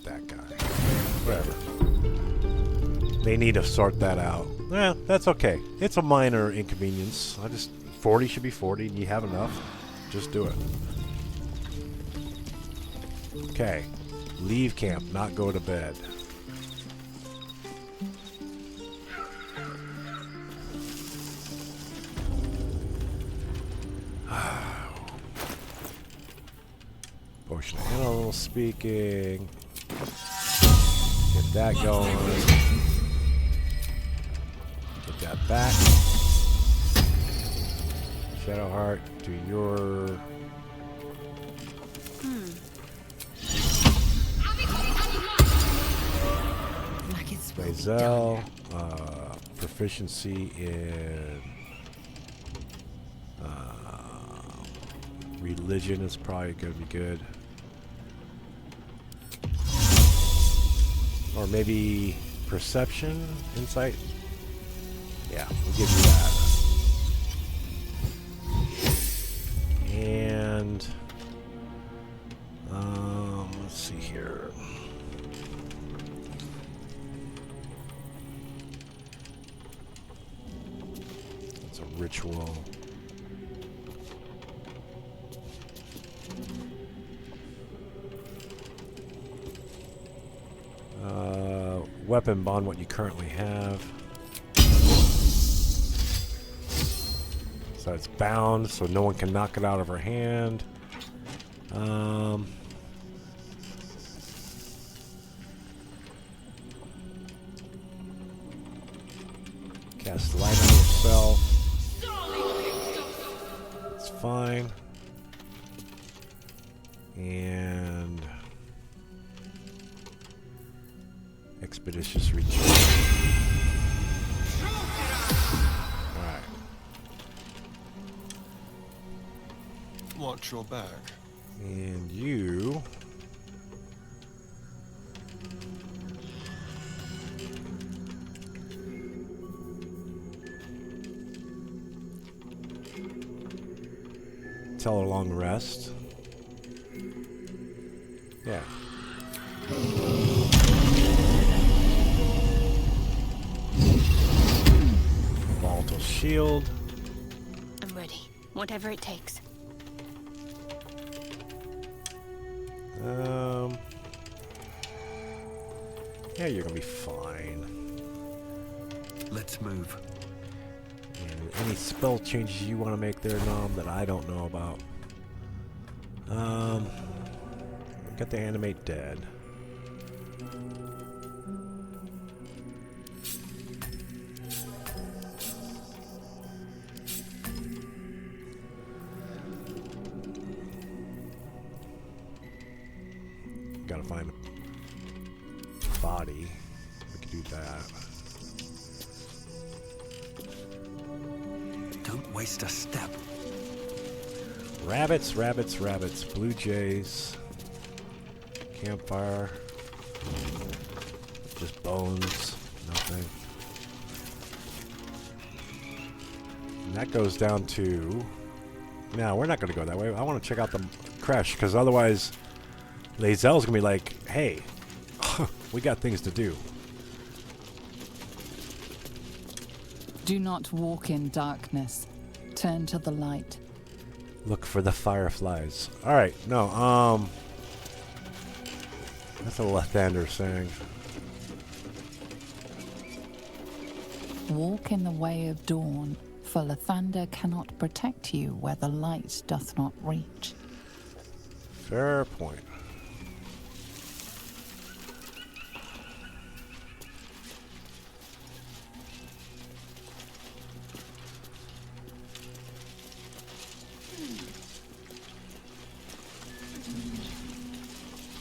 that guy. Whatever. They need to sort that out. Eh, that's okay. It's a minor inconvenience. 40 should be 40, and you have enough. Just do it. Okay. Leave camp, not go to bed. Potion of animal speaking. Get that going. Get that back. Shadowheart, do your... Lae'zel, proficiency in religion is probably going to be good. Or maybe perception, insight. Yeah, we'll give you that. And let's see here. It's a ritual. Weapon bond what you currently have. So it's bound, so no one can knock it out of her hand. Cast light on yourself. It's fine. And expeditious retreat. Alright. Watch your back. And you... tell her long rest. Yeah. Volatile shield. I'm ready. Whatever it takes. Yeah, you're gonna be fine. Let's move. And any spell changes you want to make there, Nom, that I don't know about. Got the animate dead. Gotta find the body. We can do that. Don't waste a step. Rabbits, rabbits, rabbits. Blue jays. Campfire. Just bones, nothing. And that goes down to... No, we're not going to go that way. I want to check out the creche, because otherwise Lae'zel's going to be like, hey, we got things to do. Do not walk in darkness. Turn to the light. Look for the fireflies. Alright, no, that's what Lathander's saying. Walk in the way of dawn, for Lathander cannot protect you where the light doth not reach. Fair point.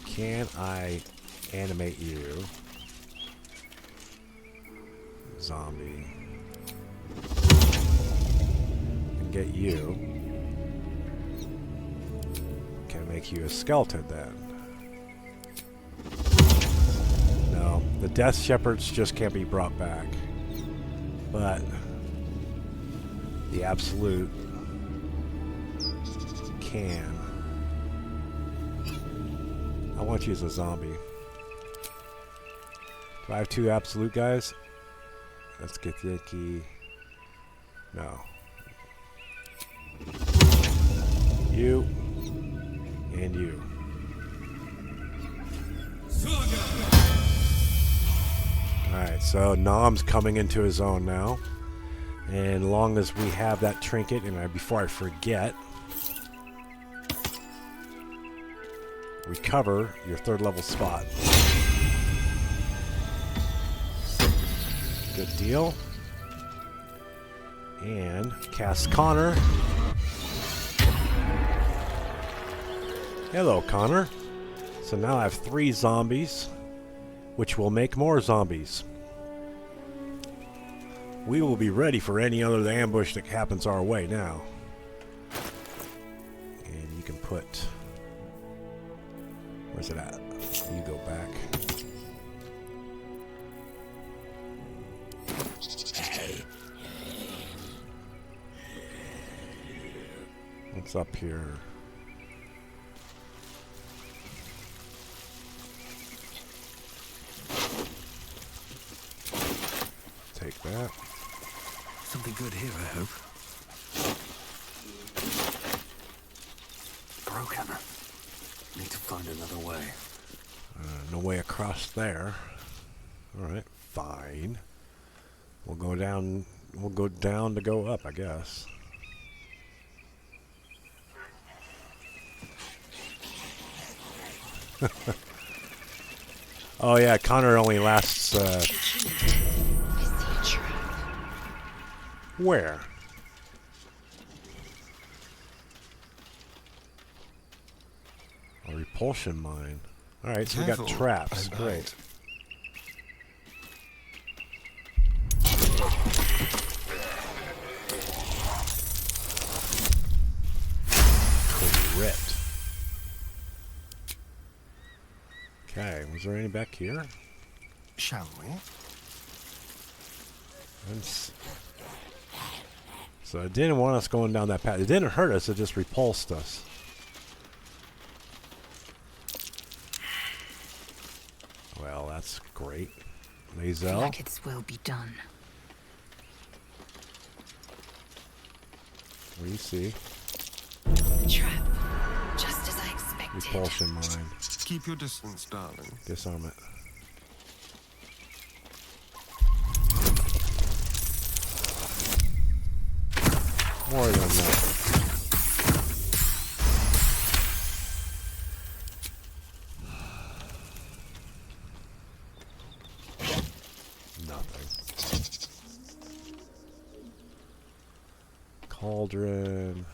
Can I animate you? Zombie. And get you. Can I make you a skeleton then? No. The Death Shepherds just can't be brought back. But the Absolute can. I want you as a zombie. Do I have two Absolute guys? Let's get the key. No. You. And you. Alright, so Nom's coming into his own now. And long as we have that trinket, and before I forget, recover your 3rd level spot. Good deal. And cast Connor. Hello, Connor. So now I have 3 zombies, which will make more zombies. We will be ready for any other ambush that happens our way now. And you can put... Where's it at? You go back. What's up here? Take that. Something good here, I hope. Broken. Need to find another way. No way across there. Alright, fine. We'll go down to go up, I guess. Oh yeah, Connor only lasts, where? A repulsion mine. Alright, so we got traps. Great. Crit. Okay, was there any back here? Shall we? So it didn't want us going down that path. It didn't hurt us, it just repulsed us. Well, that's great. Lae'zel. Like its will be done. What do you see? Trap. Just as I expected. Repulsion mine. Keep your distance, darling. Disarm it. More than that. Nothing. Cauldron.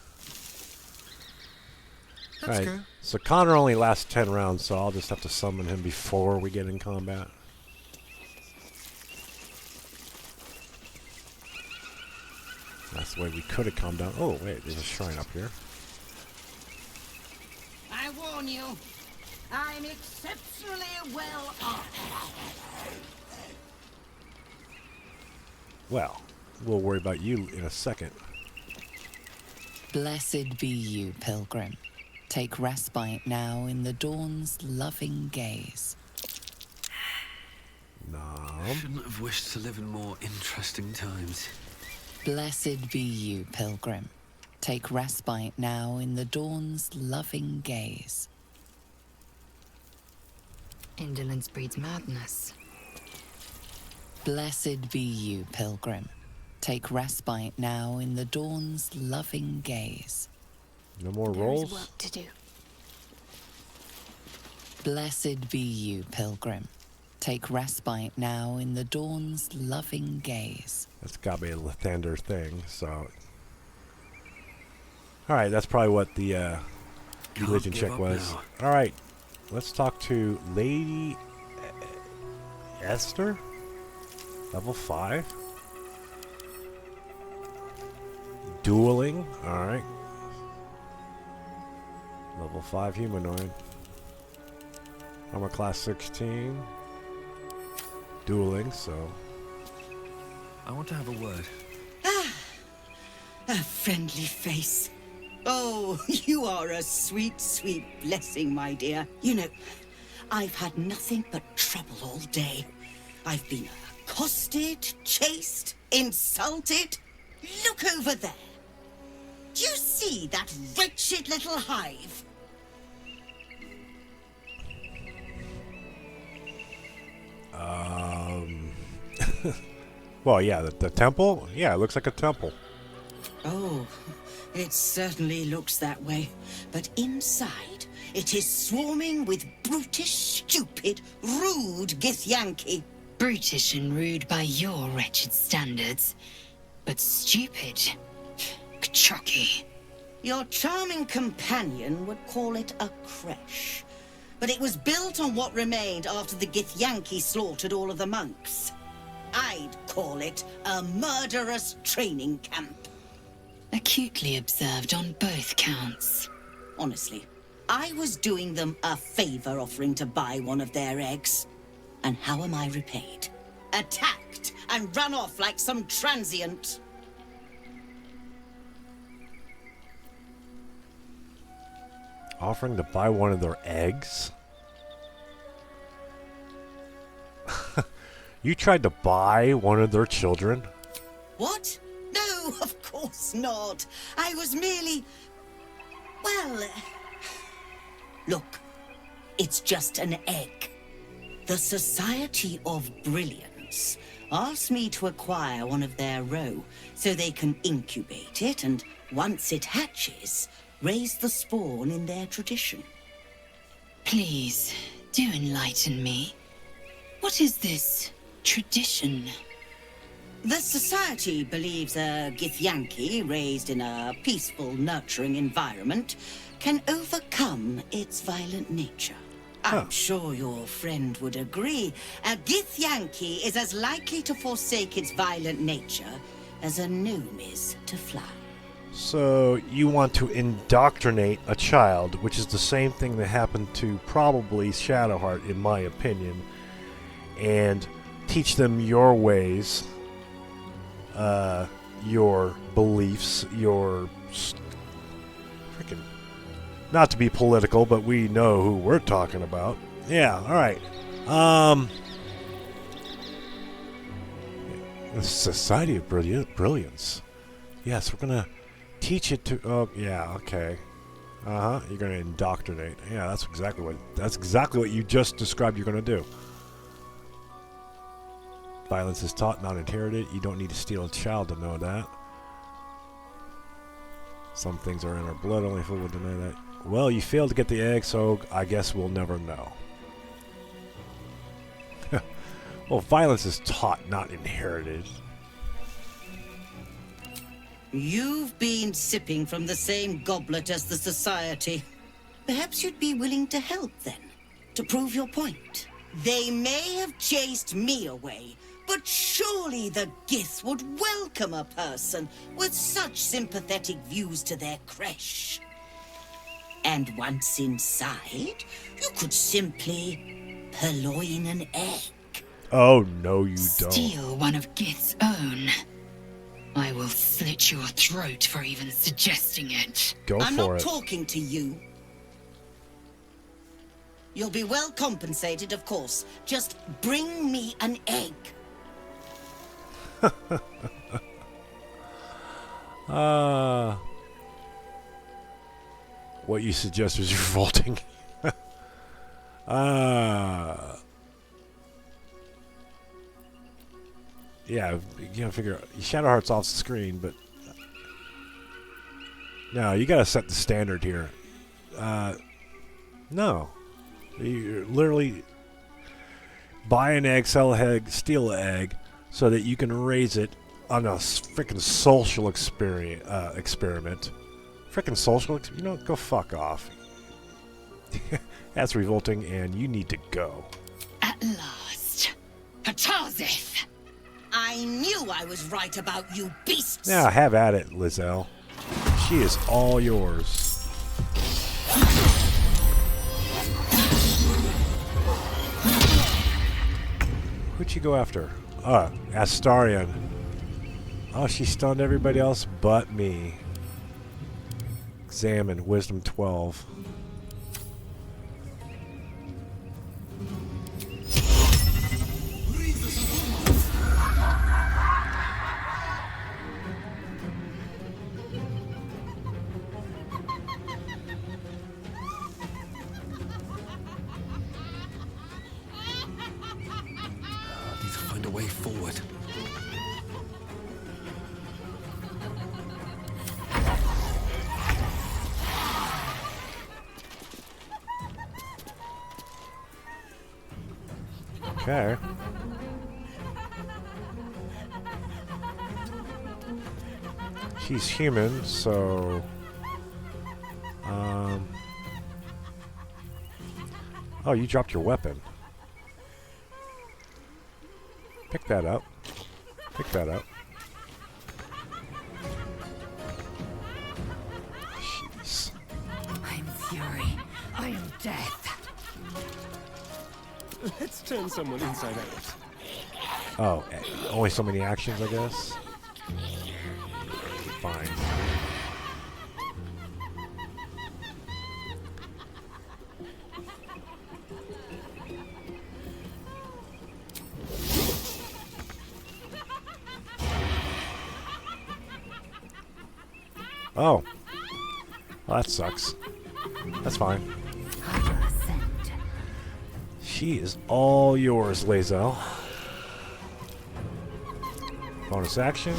Alright, so Connor only lasts 10 rounds, so I'll just have to summon him before we get in combat. That's the way we could have calmed down. Oh, wait, there's a shrine up here. I warn you, I'm exceptionally well off. Well, we'll worry about you in a second. Blessed be you, pilgrim. Take respite now in the dawn's loving gaze. Shouldn't have wished to live in more interesting times. Blessed be you, pilgrim. Take respite now in the dawn's loving gaze. Indolence breeds madness. Blessed be you, pilgrim. Take respite now in the dawn's loving gaze. No more There is rolls? work to do. Blessed be you, pilgrim. Take respite now in the dawn's loving gaze. That's gotta be a Lathander thing, so... Alright, that's probably what the religion give check up was. now. Alright, let's talk to Lady Esther? Level 5? Dueling? Alright. Level 5 humanoid. Armor class 16. Dueling, so... I want to have a word. A friendly face. Oh, you are a sweet, sweet blessing, my dear. You know, I've had nothing but trouble all day. I've been accosted, chased, insulted. Look over there. Do you see that wretched little hive? Well, yeah, the temple? Yeah, it looks like a temple. Oh, it certainly looks that way. But inside, it is swarming with brutish, stupid, rude Githyanki. Brutish and rude by your wretched standards, but stupid. Kachaki. Your charming companion would call it a creche. But it was built on what remained after the Githyanki slaughtered all of the monks. I'd call it a murderous training camp. Acutely observed on both counts. Honestly, I was doing them a favor offering to buy one of their eggs. And how am I repaid? Attacked and run off like some transient. Offering to buy one of their eggs? You tried to buy one of their children? What? No, of course not. I was merely... Well... Look, it's just an egg. The Society of Brilliance asked me to acquire one of their roe so they can incubate it and, once it hatches, raise the spawn in their tradition. Please, do enlighten me. What is this tradition? The Society believes a Githyanki raised in a peaceful, nurturing environment can overcome its violent nature. I'm sure your friend would agree. A Githyanki is as likely to forsake its violent nature as a gnome is to fly. So you want to indoctrinate a child, which is the same thing that happened to probably Shadowheart, in my opinion, and teach them your ways, your beliefs, your freaking... Not to be political, but we know who we're talking about. Yeah, alright. The Society of Brilliance. Yes, we're gonna teach it to... Oh, yeah, okay. Uh-huh, you're gonna indoctrinate. Yeah, that's exactly what you just described you're gonna do. Violence is taught, not inherited. You don't need to steal a child to know that. Some things are in our blood, only fool will deny that. Well, you failed to get the egg, so I guess we'll never know. Well, violence is taught, not inherited. You've been sipping from the same goblet as the Society. Perhaps you'd be willing to help then, to prove your point. They may have chased me away, but surely the Gith would welcome a person with such sympathetic views to their creche. And once inside, you could simply purloin an egg. Oh, no, you don't. Steal one of Gith's own. I will slit your throat for even suggesting it. Go I'm for not it. talking to you. You'll be well compensated, of course. Just bring me an egg. What you suggest is revolting. Yeah, you gotta figure out. Shadowheart's off the screen, but no, you gotta set the standard here. No, you literally buy an egg, sell an egg, steal an egg, so that you can raise it on a freaking social experiment. Freaking social, go fuck off. That's revolting, and you need to go. At last. Hatazith! I knew I was right about you beasts. Now, have at it, Lizelle. She is all yours. Who'd you go after? Astarion. Oh, she stunned everybody else but me. Examine, Wisdom 12. Need to find a way forward. Okay. She's human, so... Oh, you dropped your weapon. Pick that up. Pick that up. Jeez. I'm fury. I am death. Let's turn someone inside out. Oh, only so many actions, I guess. Fine. Oh. Well, that sucks. That's fine. She is all yours, Lae'zel. Bonus action.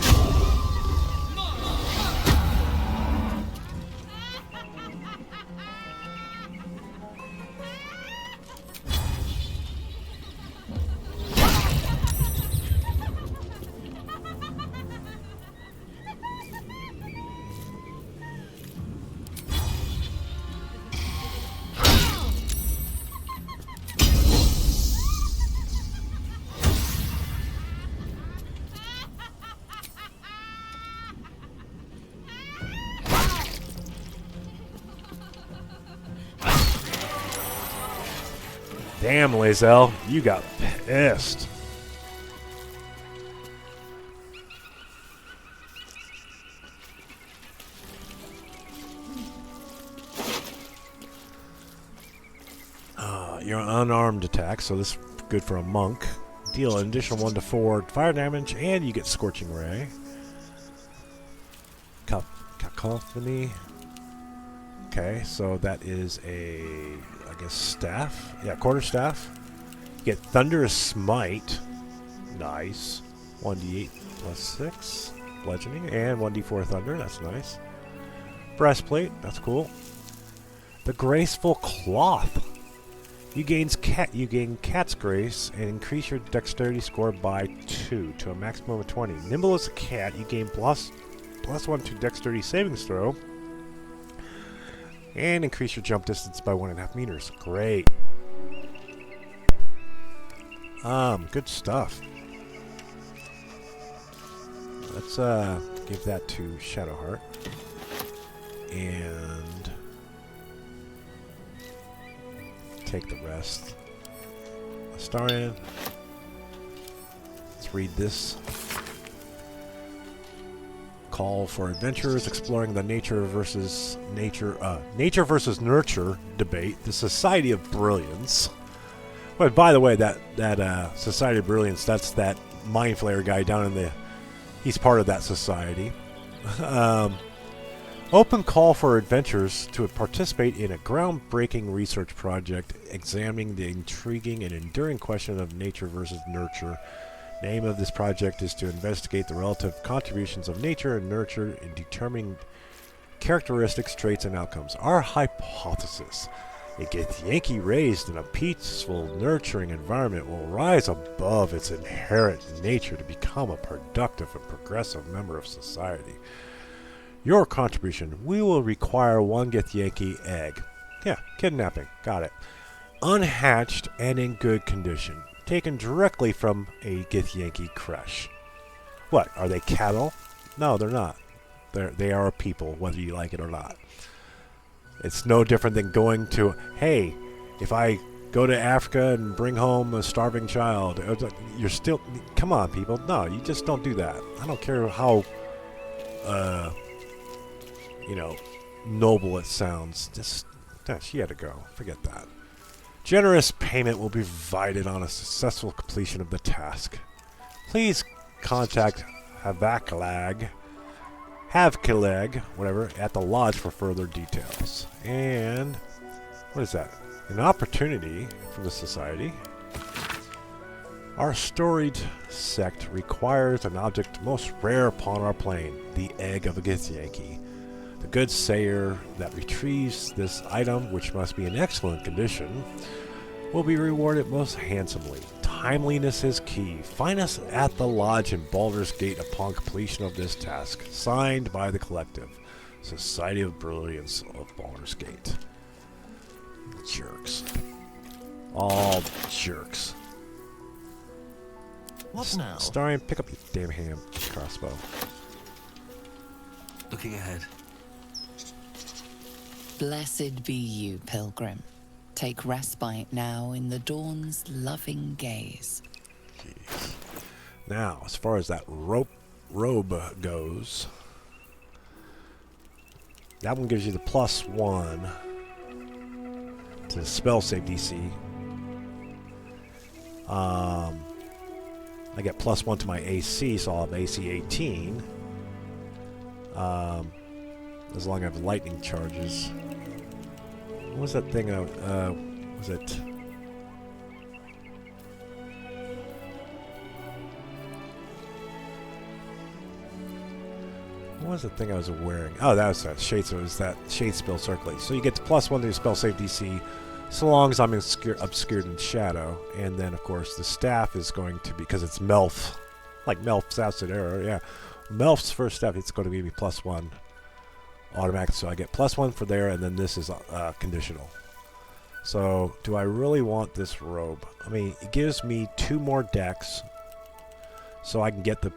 Damn, Lae'zel, you got pissed. You're an unarmed attack, so this is good for a monk. Deal an additional 1 to 4 fire damage, and you get Scorching Ray. Cacophony. Okay, so that is a, I guess, staff. Yeah, quarterstaff. You get Thunderous Smite. Nice. 1d8 plus 6. Bludgeoning. And 1d4 Thunder. That's nice. Breastplate. That's cool. The Graceful Cloth. You gain Cat's Grace and increase your Dexterity score by 2 to a maximum of 20. Nimble as a cat, you gain plus 1 to Dexterity savings throw. And increase your jump distance by 1.5 meters. Great. Good stuff. Let's give that to Shadowheart. And take the rest. Astarion. Let's read this. Call for adventurers exploring the nature versus nurture debate. The Society of Brilliance. But by the way, that Society of Brilliance, that's that Mind Flayer guy down in the... He's part of that society. Open call for adventurers to participate in a groundbreaking research project examining the intriguing and enduring question of nature versus nurture. Name of this project is to investigate the relative contributions of nature and nurture in determining characteristics, traits, and outcomes. Our hypothesis: a Githyanki raised in a peaceful, nurturing environment will rise above its inherent nature to become a productive and progressive member of society. Your contribution: we will require 1 Githyanki egg. Yeah, kidnapping. Got it. Unhatched and in good condition. Taken directly from a Githyanki creche. What? Are they cattle? No, they're not. They are a people, whether you like it or not. It's no different than going to, hey, if I go to Africa and bring home a starving child, you're still, come on, people. No, you just don't do that. I don't care how, noble it sounds. Just, she had to go. Forget that. Generous payment will be provided on a successful completion of the task. Please contact Havkalag, whatever, at the lodge for further details. And what is that? An opportunity for the society. Our storied sect requires an object most rare upon our plane, the egg of a Githyanki. The good sayer that retrieves this item, which must be in excellent condition, will be rewarded most handsomely. Timeliness is key. Find us at the lodge in Baldurs Gate upon completion of this task. Signed by the collective Society of Brilliance of Baldurs Gate. Jerks. All jerks. What now? Astarion, pick up your damn hand crossbow. Looking ahead. Blessed be you, pilgrim. Take respite now in the dawn's loving gaze. Jeez. Now, as far as that robe goes, that one gives you the +1 to the spell save DC. I get +1 to my AC, so I'll have AC 18. As long as I have lightning charges. What was that thing? Was it? What was the thing I was wearing? Oh, that was that shade. So it was that shade spell circling. So you get the +1 to your spell save DC, so long as I'm obscured in shadow. And then, of course, the staff is going to be, because it's Melf, like Melf's acid arrow. Yeah, Melf's first step. It's going to give me +1. Automatic, so I get +1 for there, and then this is conditional. So, do I really want this robe? I mean, it gives me 2 more decks, so I can get the...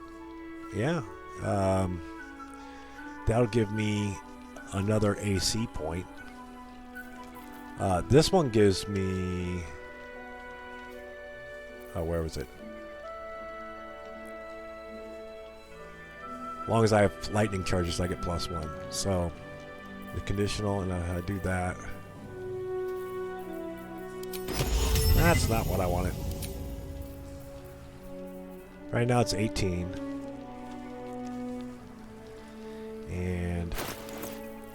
Yeah. That'll give me another AC point. This one gives me... Oh, where was it? As long as I have lightning charges, I get +1. So, the conditional, and I do that. That's not what I wanted. Right now it's 18. And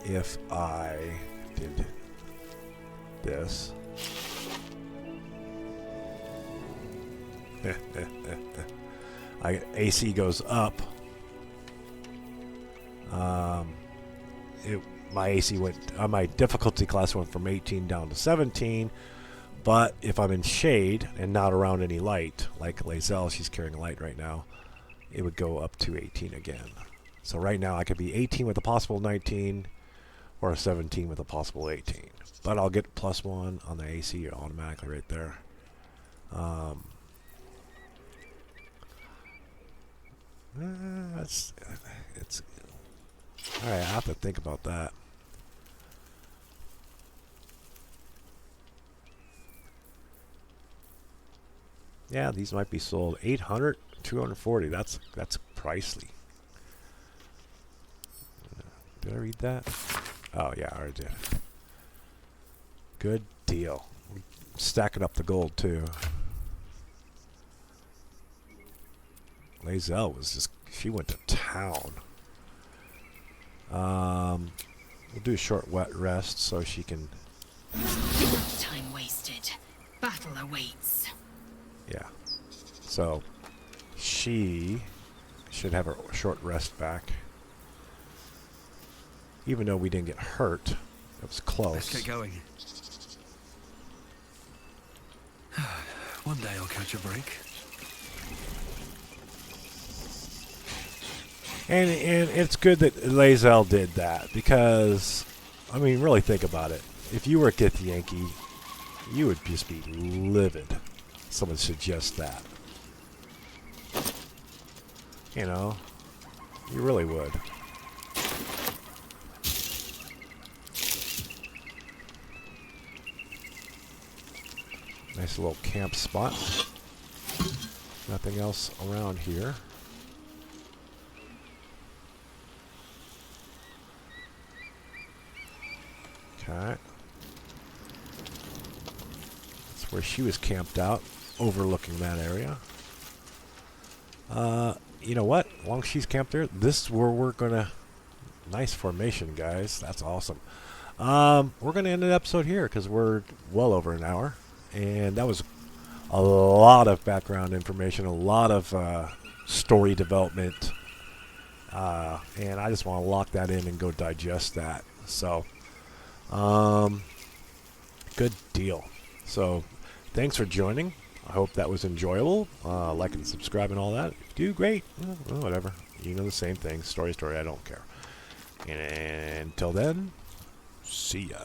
if I did this... AC goes up. My AC went, my difficulty class went from 18 down to 17, but if I'm in shade and not around any light, like Lae'zel, she's carrying light right now, it would go up to 18 again. So right now I could be 18 with a possible 19, or 17 with a possible 18. But I'll get +1 on the AC automatically right there. It's alright, I have to think about that. Yeah, these might be sold 800, 240. That's pricey. Did I read that? Oh yeah, I already did. Good deal. Stacking up the gold too. Lae'zel was just, she went to town. We'll do a short wet rest so she can. Time wasted. Battle awaits. Yeah. So she should have her short rest back. Even though we didn't get hurt, it was close. Let's get going. One day I'll catch a break. And it's good that Lae'zel did that because, I mean, really think about it. If you were a Githyanki, you would just be livid. Someone suggests that. You know, you really would. Nice little camp spot. Nothing else around here. Okay. That's where she was camped out, overlooking that area. You know what? As long as she's camped there, this is where we're gonna... Nice formation, guys. That's awesome. We're gonna end the episode here because we're well over an hour. And that was a lot of background information, a lot of story development. And I just want to lock that in and go digest that. So, good deal. So, thanks for joining. I hope that was enjoyable. Like and subscribe and all that. If you do, great. Well, whatever. You know the same thing. Story, I don't care. And until then, see ya.